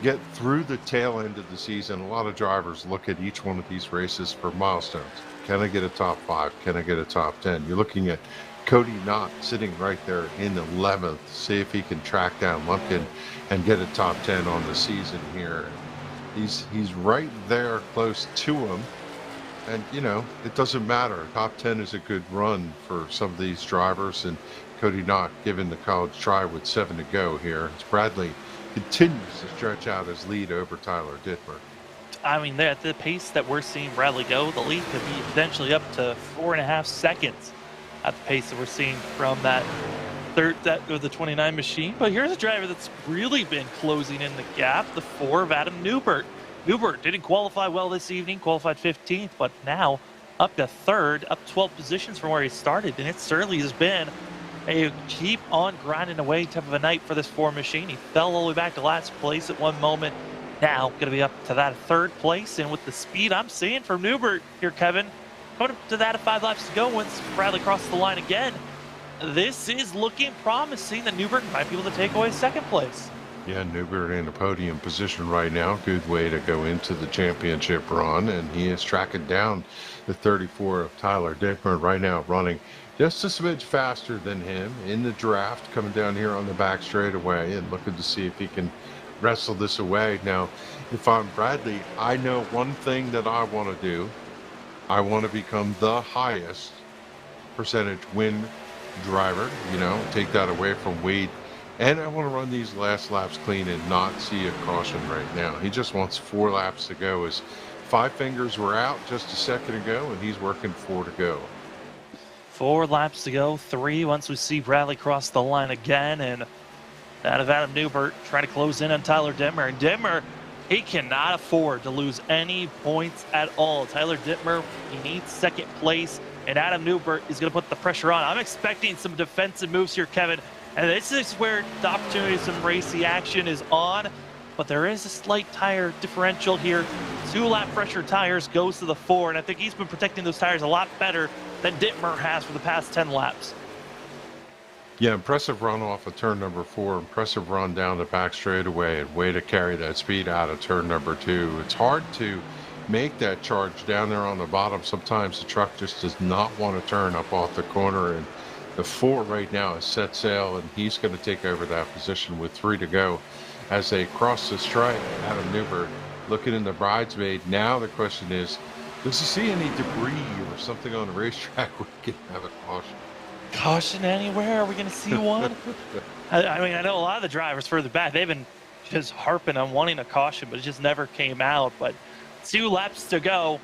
get through the tail end of the season, a lot of drivers look at each one of these races for milestones. Can I get a top 5? Can I get a top 10? You're looking at Cody Knott sitting right there in 11th. See if he can track down Lumpkin and get a top 10 on the season here. He's right there close to him. And, you know, it doesn't matter. Top 10 is a good run for some of these drivers. And Cody Knott given the college try with 7 to go here. As Bradley continues to stretch out his lead over Tyler Dittmer. I mean, at the pace that we're seeing Bradley go, the lead could be potentially up to 4.5 seconds at the pace that we're seeing from that the 29 machine. But here's a driver that's really been closing in the gap, the 4 of Adam Newbert. Newbert didn't qualify well this evening, qualified 15th, but now up to 3rd, up 12 positions from where he started. And it certainly has been a keep on grinding away type of a night for this 4 machine. He fell all the way back to last place at one moment. Now going to be up to that 3rd place. And with the speed I'm seeing from Newbert here, Kevin, coming up to that at 5 laps to go once Bradley crosses the line again. This is looking promising that Newbert might be able to take away 2nd place. Yeah, Newbert in a podium position right now. Good way to go into the championship run. And he is tracking down the 34 of Tyler Dittmer right now, running just a smidge faster than him in the draft, coming down here on the back straightaway and looking to see if he can wrestle this away. Now, if I'm Bradley, I know one thing that I want to do. I want to become the highest percentage win driver, you know, take that away from Wade. And I want to run these last laps clean and not see a caution right now. He just wants 4 laps to go. His 5 fingers were out just a second ago, and he's working 4 to go. 4 laps to go, 3 once we see Bradley cross the line again. And out of Adam Newbert trying to close in on Tyler Dittmer. And Dittmer, he cannot afford to lose any points at all. Tyler Dittmer, he needs 2nd place, and Adam Newbert is going to put the pressure on. I'm expecting some defensive moves here, Kevin, and this is where the opportunity to some racy action is on, but there is a slight tire differential here. 2-lap pressure tires goes to the 4, and I think he's been protecting those tires a lot better than Dittmer has for the past 10 laps. Yeah, impressive run off of turn number 4, impressive run down the back straightaway, and way to carry that speed out of turn number 2. It's hard to make that charge down there on the bottom. Sometimes the truck just does not want to turn up off the corner, and the 4 right now is set sail, and he's going to take over that position with 3 to go as they cross the stripe. Adam Newbert looking in the bridesmaid. Now the question is, does he see any debris or something on the racetrack where he can have a caution? Caution anywhere? Are we going to see one? I mean, I know a lot of the drivers further back, they've been just harping on wanting a caution, but it just never came out. But 2 laps to go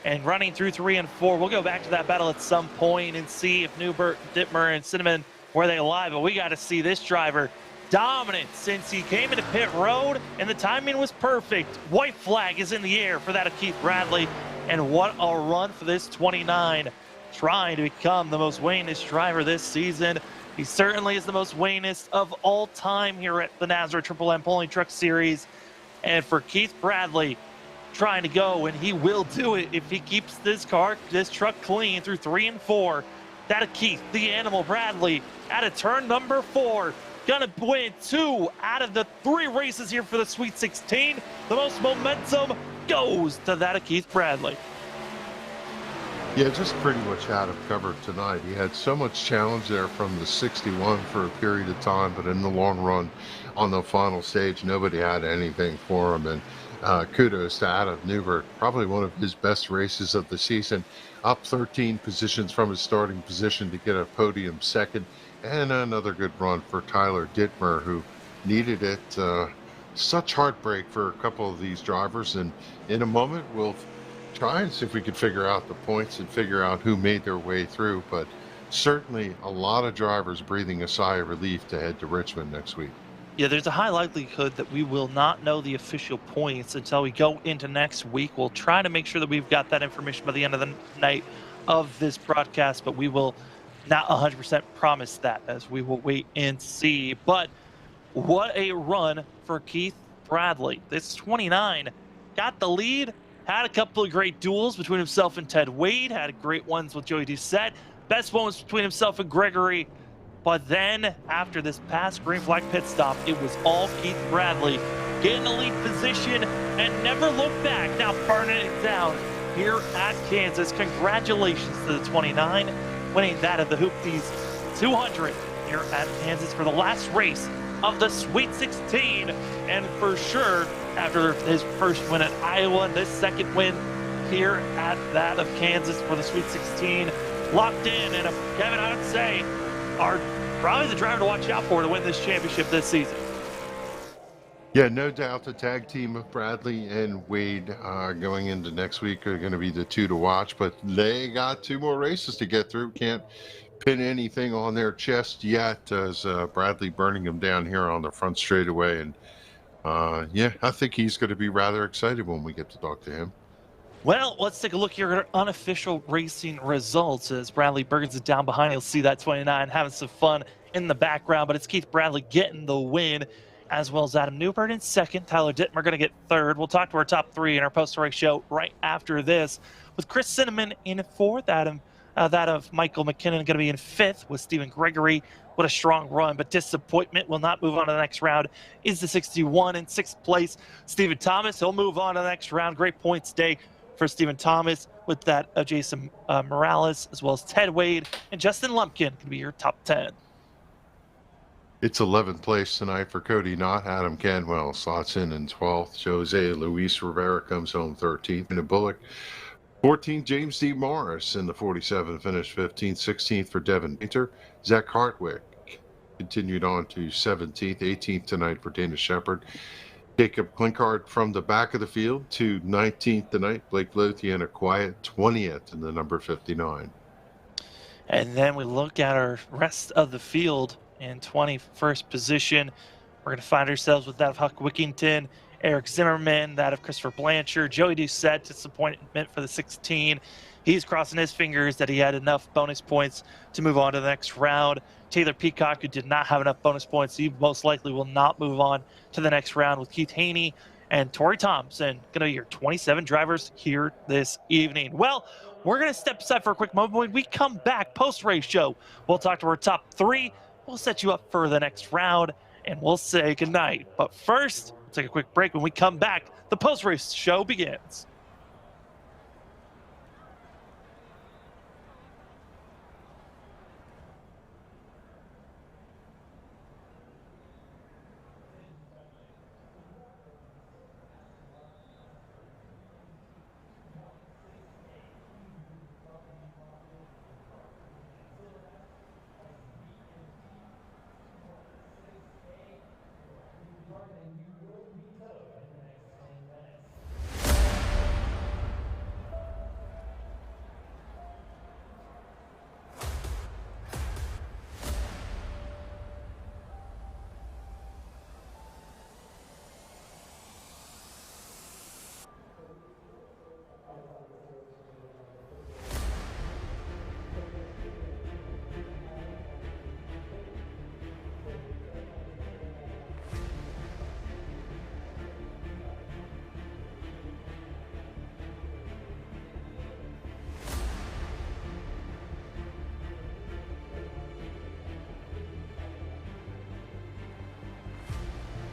and running through 3 and 4. We'll go back to that battle at some point and see if Newbert, Dittmer, and Cinnamon, where they lie. But we got to see this driver dominant since he came into pit road, and the timing was perfect. White flag is in the air for that of Keith Bradley. And what a run for this 29. Trying to become the most winningest driver this season. He certainly is the most winningest of all time here at the NASRA Triple M Pulling Truck Series. And for Keith Bradley, trying to go, and he will do it if he keeps this truck clean through 3 and 4. That of Keith, the Animal Bradley, out of turn number 4. Gonna win 2 out of the 3 races here for the Sweet 16. The most momentum goes to that of Keith Bradley. Yeah, just pretty much had him covered tonight. He had so much challenge there from the 61 for a period of time, but in the long run, on the final stage, nobody had anything for him. And kudos to Adam Newberg, probably one of his best races of the season, up 13 positions from his starting position to get a podium second, and another good run for Tyler Dittmer, who needed it. Such heartbreak for a couple of these drivers, and in a moment, we'll try and see if we could figure out the points and figure out who made their way through. But certainly a lot of drivers breathing a sigh of relief to head to Richmond next week. Yeah, there's a high likelihood that we will not know the official points until we go into next week. We'll try to make sure that we've got that information by the end of the night of this broadcast, but we will not 100% promise that, as we will wait and see. But what a run for Keith Bradley. This 29 got the lead, had a couple of great duels between himself and Ted Wade, had great ones with Joey Doucette, best moments between himself and Gregory. But then, after this past green flag pit stop, it was all Keith Bradley getting a lead position and never looked back. Now burning it down here at Kansas. Congratulations to the 29, winning that of the Hoopties 200 here at Kansas for the last race of the Sweet 16. And for sure, after his first win at Iowa, this second win here at that of Kansas for the Sweet 16, locked in. And Kevin, I would say, are probably the driver to watch out for to win this championship this season. Yeah, no doubt the tag team of Bradley and Wade going into next week are going to be the two to watch, but they got two more races to get through. Can't pin anything on their chest yet, as Bradley burning them down here on the front straightaway. And yeah, I think he's going to be rather excited when we get to talk to him. Well, let's take a look here at our unofficial racing results as Bradley Bergens is down behind. You'll see that 29 having some fun in the background, but it's Keith Bradley getting the win, as well as Adam Newberg in second. Tyler Dittmer going to get third. We'll talk to our top three in our post-race show right after this, with Chris Cinnamon in fourth, that of Michael McKinnon going to be in fifth, with Stephen Gregory. What a strong run, but disappointment will not move on to the next round is the 61 in sixth place. Stephen Thomas, he'll move on to the next round. Great points day for Stephen Thomas, with that of Jason Morales, as well as Ted Wade and Justin Lumpkin can be your top 10. It's 11th place tonight for Cody Knott. Adam Canwell slots in 12th. Jose Luis Rivera comes home 13th. And Bullock 14th. James D. Morris in the 47 finished 15th. 16th for Devin Painter. Zach Hartwick continued on to 17th. 18th tonight for Dana Shepard. Jacob Klinkard from the back of the field to 19th tonight. Blake Lothian a quiet 20th in the number 59. And then we look at our rest of the field in 21st position. We're going to find ourselves with that of Huck Wickington, Eric Zimmerman, that of Christopher Blanchard, Joey Doucette, disappointment for the 16. He's crossing his fingers that he had enough bonus points to move on to the next round. Taylor Peacock, who did not have enough bonus points, he most likely will not move on to the next round, with Keith Haney and Torrey Thompson going to be your 27 drivers here this evening. Well, we're going to step aside for a quick moment. When we come back, post-race show, we'll talk to our top three. We'll set you up for the next round, and we'll say goodnight. But first, we'll take a quick break. When we come back, the post-race show begins.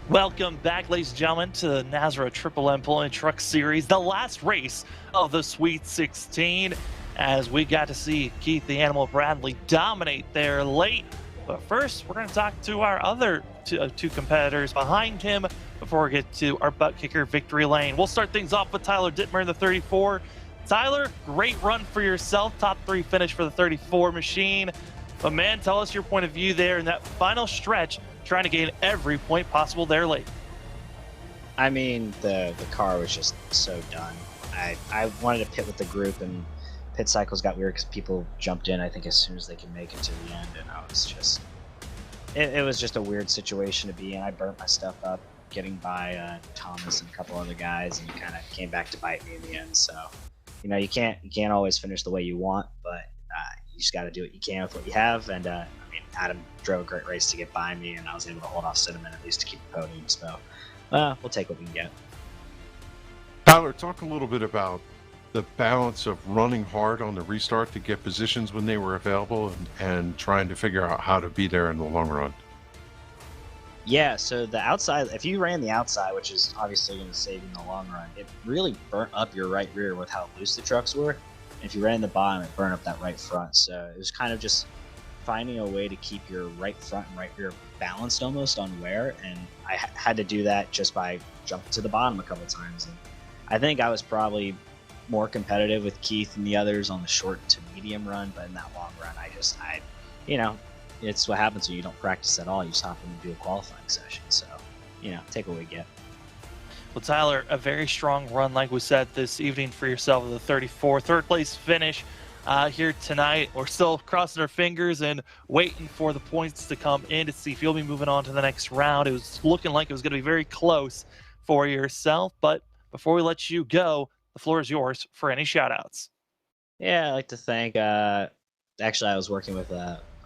Welcome back, ladies and gentlemen, to the NASRA Triple M Pulling Truck Series, the last race of the Sweet 16. as we got to see Keith the Animal Bradley dominate there late. But first, we're going to talk to our other two competitors behind him before we get to our butt kicker victory lane. We'll start things off with Tyler Dittmer in the 34. Tyler, great run for yourself. Top 3 finish for the 34 machine. But man, tell us your point of view there in that final stretch, trying to gain every point possible there late. I mean, the car was just so done. I wanted to pit with the group, and pit cycles got weird because people jumped in, I think, as soon as they could make it to the end, and I was just... It was just a weird situation to be in. I burnt my stuff up getting by Thomas and a couple other guys, and it kind of came back to bite me in the end. So, you know, you can't always finish the way you want, but you just got to do what you can with what you have. And I mean, Adam drove a great race to get by me, and I was able to hold off Cinnamon at least to keep the podium. So, we'll take what we can get. Tyler, talk a little bit about the balance of running hard on the restart to get positions when they were available and trying to figure out how to be there in the long run. Yeah, so the outside, if you ran the outside, which is obviously going to save you in the long run, it really burnt up your right rear with how loose the trucks were. And if you ran the bottom, it burned up that right front. So it was kind of just finding a way to keep your right front and right rear balanced almost on wear. And I had to do that just by jumping to the bottom a couple times. And I think I was probably more competitive with Keith and the others on the short to medium run, but in that long run, you know, it's what happens when you don't practice at all. You just hop in and do a qualifying session. So, you know, take what we get. Well, Tyler, a very strong run, like we said, this evening for yourself of the 34. Third place finish here tonight. We're still crossing our fingers and waiting for the points to come in to see if you'll be moving on to the next round. It was looking like it was going to be very close for yourself, but before we let you go, the floor is yours for any shout-outs. Yeah, I'd like to thank, actually, I was working with,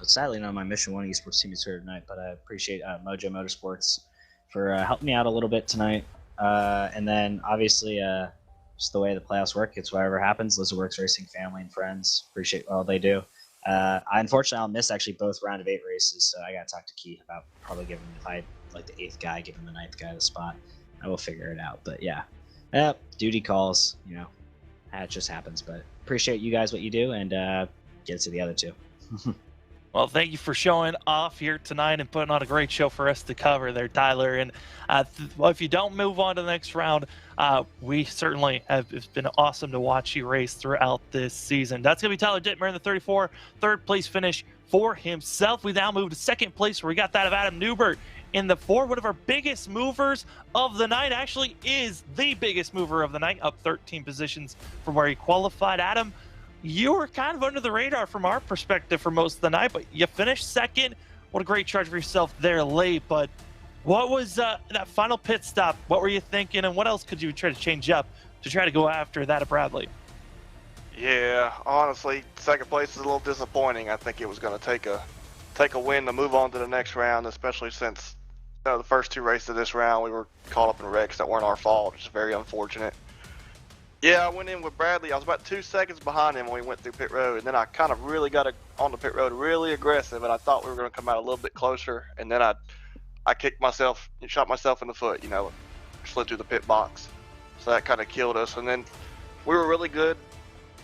sadly not my Mission 1 esports team is here tonight, but I appreciate Mojo Motorsports for helping me out a little bit tonight. And then, obviously, just the way the playoffs work, it's whatever happens. Lizard Works Racing family and friends, appreciate all they do. Unfortunately, I'll miss actually both round of 8 races, so I got to talk to Keith about probably giving, if I like the 8th guy, giving the 9th guy the spot. I will figure it out, but yeah. Duty calls, you know, it just happens, but appreciate you guys what you do, and get to the other 2. Well, thank you for showing off here tonight and putting on a great show for us to cover there, Tyler. And if you don't move on to the next round, we certainly have. It's been awesome to watch you race throughout this season. That's going to be Tyler Dittmer in the 34, third place finish for himself. We now move to second place where we got that of Adam Newbert in the 4. One of our biggest movers of the night, actually is the biggest mover of the night, up 13 positions from where he qualified. Adam, you were kind of under the radar from our perspective for most of the night, but you finished second. What a great charge for yourself there late. But what was that final pit stop? What were you thinking, and what else could you try to change up to try to go after that of Bradley? Yeah, honestly, second place is a little disappointing. I think it was going to take a win to move on to the next round, especially since the first 2 races of this round we were caught up in wrecks that weren't our fault, which is very unfortunate. Yeah, I went in with Bradley. I was about 2 seconds behind him when we went through pit road, and then I kind of really got on the pit road really aggressive, and I thought we were going to come out a little bit closer, and then I kicked myself and shot myself in the foot, you know, slid through the pit box. So that kind of killed us, and then we were really good,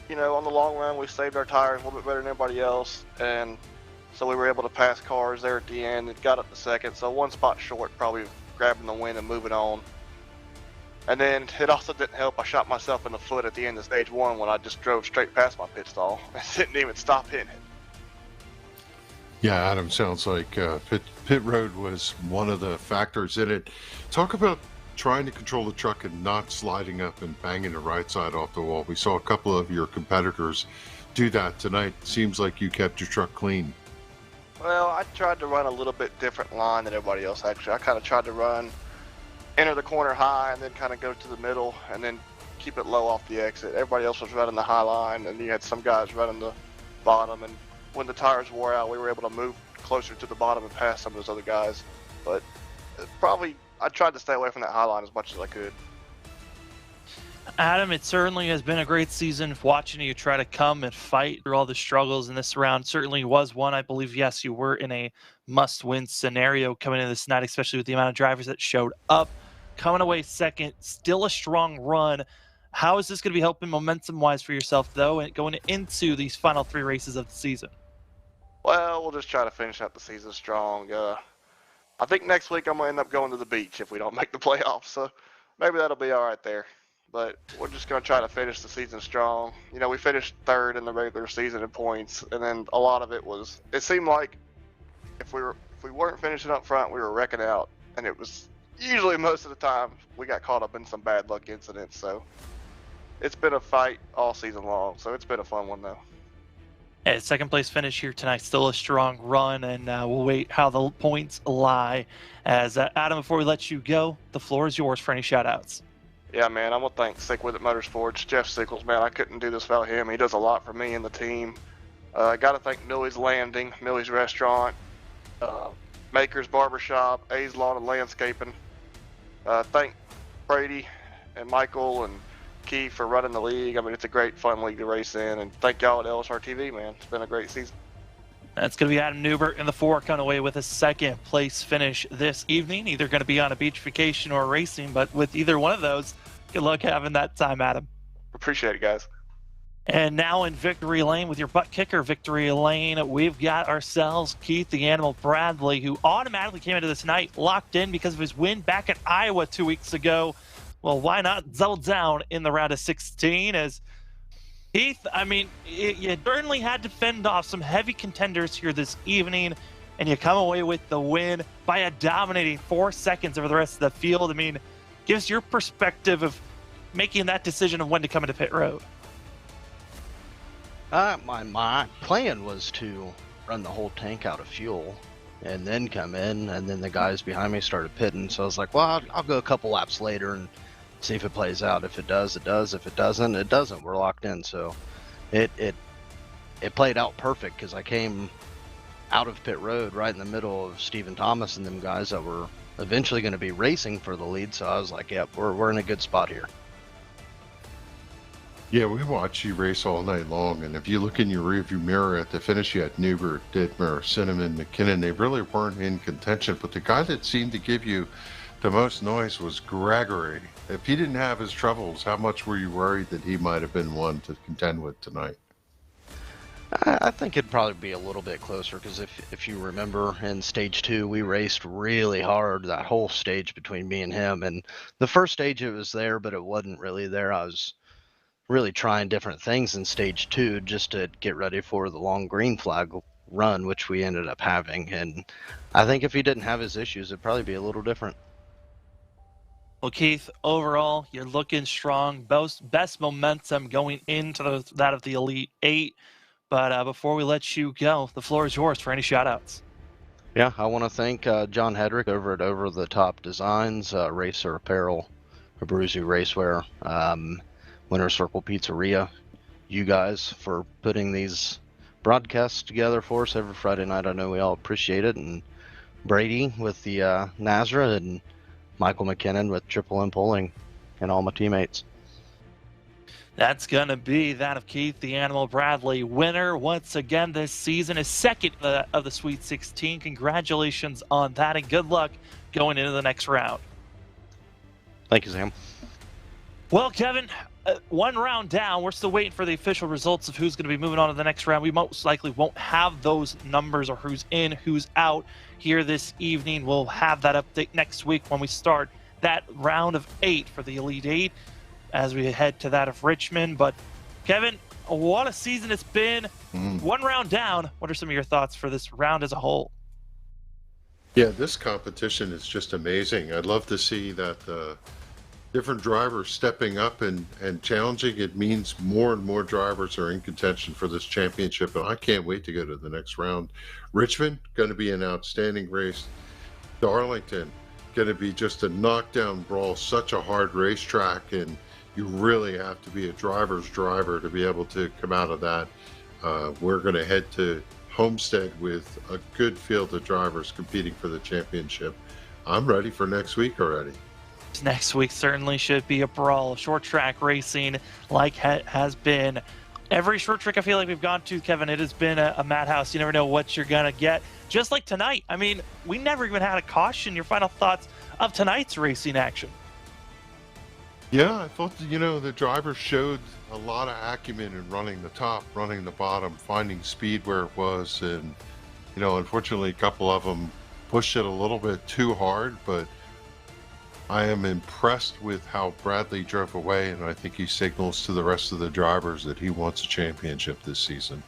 you know, on the long run. We saved our tires a little bit better than everybody else, and so we were able to pass cars there at the end. It got up to second, so 1 spot short, probably grabbing the win and moving on. And then it also didn't help. I shot myself in the foot at the end of stage 1 when I just drove straight past my pit stall and didn't even stop hitting it. Yeah, Adam, sounds like pit road was one of the factors in it. Talk about trying to control the truck and not sliding up and banging the right side off the wall. We saw a couple of your competitors do that tonight. Seems like you kept your truck clean. Well, I tried to run a little bit different line than everybody else, actually. I kind of tried to enter the corner high and then kind of go to the middle and then keep it low off the exit. Everybody else was running the high line, and you had some guys running the bottom, and when the tires wore out, we were able to move closer to the bottom and pass some of those other guys. But I tried to stay away from that high line as much as I could. Adam, it certainly has been a great season watching you try to come and fight through all the struggles in this round. Certainly was one. I believe, yes, you were in a must-win scenario coming into this night, especially with the amount of drivers that showed up. Coming away second, still a strong run. How is this going to be helping momentum-wise for yourself, though, and going into these final 3 races of the season? Well, we'll just try to finish out the season strong. I think next week I'm going to end up going to the beach if we don't make the playoffs, so maybe that'll be all right there. But we're just going to try to finish the season strong. You know, we finished 3rd in the regular season in points, and then a lot of it was, it seemed like if we weren't finishing up front, we were wrecking out, and it was usually most of the time we got caught up in some bad luck incidents. So it's been a fight all season long, so it's been a fun one though. Yeah, second place finish here tonight, still a strong run, and we'll wait how the points lie. As Adam, before we let you go, the floor is yours for any shout-outs. Yeah, man, I'm going to thank Sick With It Motorsports, Jeff Sickles, man. I couldn't do this without him. He does a lot for me and the team. I got to thank Millie's Landing, Millie's Restaurant, Maker's Barbershop, A's Lawn and Landscaping. Thank Brady and Michael and Keith for running the league. I mean, it's a great, fun league to race in. And thank y'all at LSRTV, man. It's been a great season. That's going to be Adam Newbert in the 4, coming away with a 2nd place finish this evening. Either going to be on a beach vacation or racing, but with either one of those, good luck having that time, Adam. Appreciate it, guys. And now in victory lane with your butt kicker victory lane, we've got ourselves Keith the Animal Bradley, who automatically came into this night locked in because of his win back at Iowa 2 weeks ago. Well, why not double down in the round of 16 as Keith, I mean, you certainly had to fend off some heavy contenders here this evening, and you come away with the win by a dominating 4 seconds over the rest of the field. I mean, give us your perspective of making that decision of when to come into pit road. My plan was to run the whole tank out of fuel and then come in, and then the guys behind me started pitting. So I was like, well, I'll go a couple laps later and see if it plays out. If it does, it does. If it doesn't, it doesn't. We're locked in. So it played out perfect because I came out of pit road right in the middle of Stephen Thomas and them guys that were eventually going to be racing for the lead. So I was like, yep, we're in a good spot here. Yeah, we watched you race all night long, and if you look in your rearview mirror at the finish, you had Newbert, Dittmer, Cinnamon, McKinnon. They really weren't in contention, but the guy that seemed to give you the most noise was Gregory. If he didn't have his troubles, how much were you worried that he might have been one to contend with tonight? I think it'd probably be a little bit closer because if you remember in stage 2, we raced really hard that whole stage between me and him. And the first stage it was there, but it wasn't really there. I was really trying different things in stage 2 just to get ready for the long green flag run, which we ended up having. And I think if he didn't have his issues, it'd probably be a little different. Well, Keith, overall, you're looking strong. Best momentum going into that of the Elite 8. But before we let you go, the floor is yours for any shout-outs. Yeah, I want to thank John Hedrick over at Over the Top Designs, Racer Apparel, Abruzzi Racewear, Winter Circle Pizzeria, you guys for putting these broadcasts together for us every Friday night. I know we all appreciate it. And Brady with the NASRA and Michael McKinnon with Triple M Pulling and all my teammates. That's going to be that of Keith the Animal Bradley, winner once again this season, his 2nd of the Sweet 16. Congratulations on that, and good luck going into the next round. Thank you, Sam. Well, Kevin, 1 round down. We're still waiting for the official results of who's going to be moving on to the next round. We most likely won't have those numbers or who's in, who's out here this evening. We'll have that update next week when we start that round of 8 for the Elite 8 as we head to that of Richmond. But, Kevin, what a season it's been. 1 round down. What are some of your thoughts for this round as a whole? Yeah, this competition is just amazing. I'd love to see that different drivers stepping up and challenging. It means more and more drivers are in contention for this championship, and I can't wait to go to the next round. Richmond, going to be an outstanding race. Darlington, going to be just a knockdown brawl, such a hard racetrack, and you really have to be a driver's driver to be able to come out of that. We're going to head to Homestead with a good field of drivers competing for the championship. I'm ready for next week already. Next week certainly should be a brawl of short track racing like has been every short track I feel like we've gone to, Kevin. It has been a madhouse. You never know what you're going to get. Just like tonight. I mean, we never even had a caution. Your final thoughts of tonight's racing action? Yeah, I thought, the drivers showed a lot of acumen in running the top, running the bottom, finding speed where it was. And, unfortunately, a couple of them pushed it a little bit too hard, but I am impressed with how Bradley drove away. And I think he signals to the rest of the drivers that he wants a championship this season.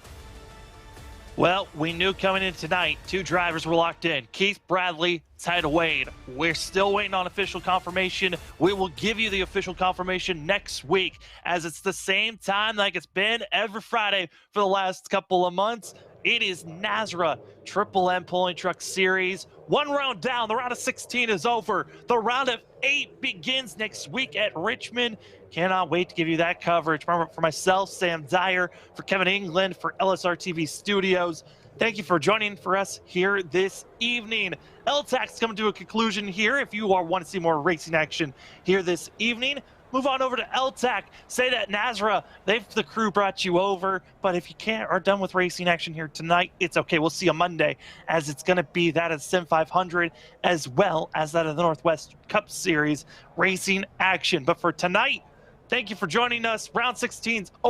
Well, we knew coming in tonight, 2 drivers were locked in. Keith Bradley, Tyler Wade. We're still waiting on official confirmation. We will give you the official confirmation next week, as it's the same time like it's been every Friday for the last couple of months. It is NASRA Triple M Pulling Truck Series. 1 round down. The round of 16 is over. The round of 8 begins next week at Richmond. Cannot wait to give you that coverage. Remember, for myself, Sam Dyer, for Kevin England, for LSRTV Studios, thank you for joining for us here this evening. LTAC's coming to a conclusion here. If you want to see more racing action here this evening, move on over to LTAC. Say that NASRA, the crew brought you over, but if you are done with racing action here tonight, it's okay. We'll see you Monday, as it's going to be that of Sim 500 as well as that of the Northwest Cup Series racing action. But for tonight, thank you for joining us. Round 16's over.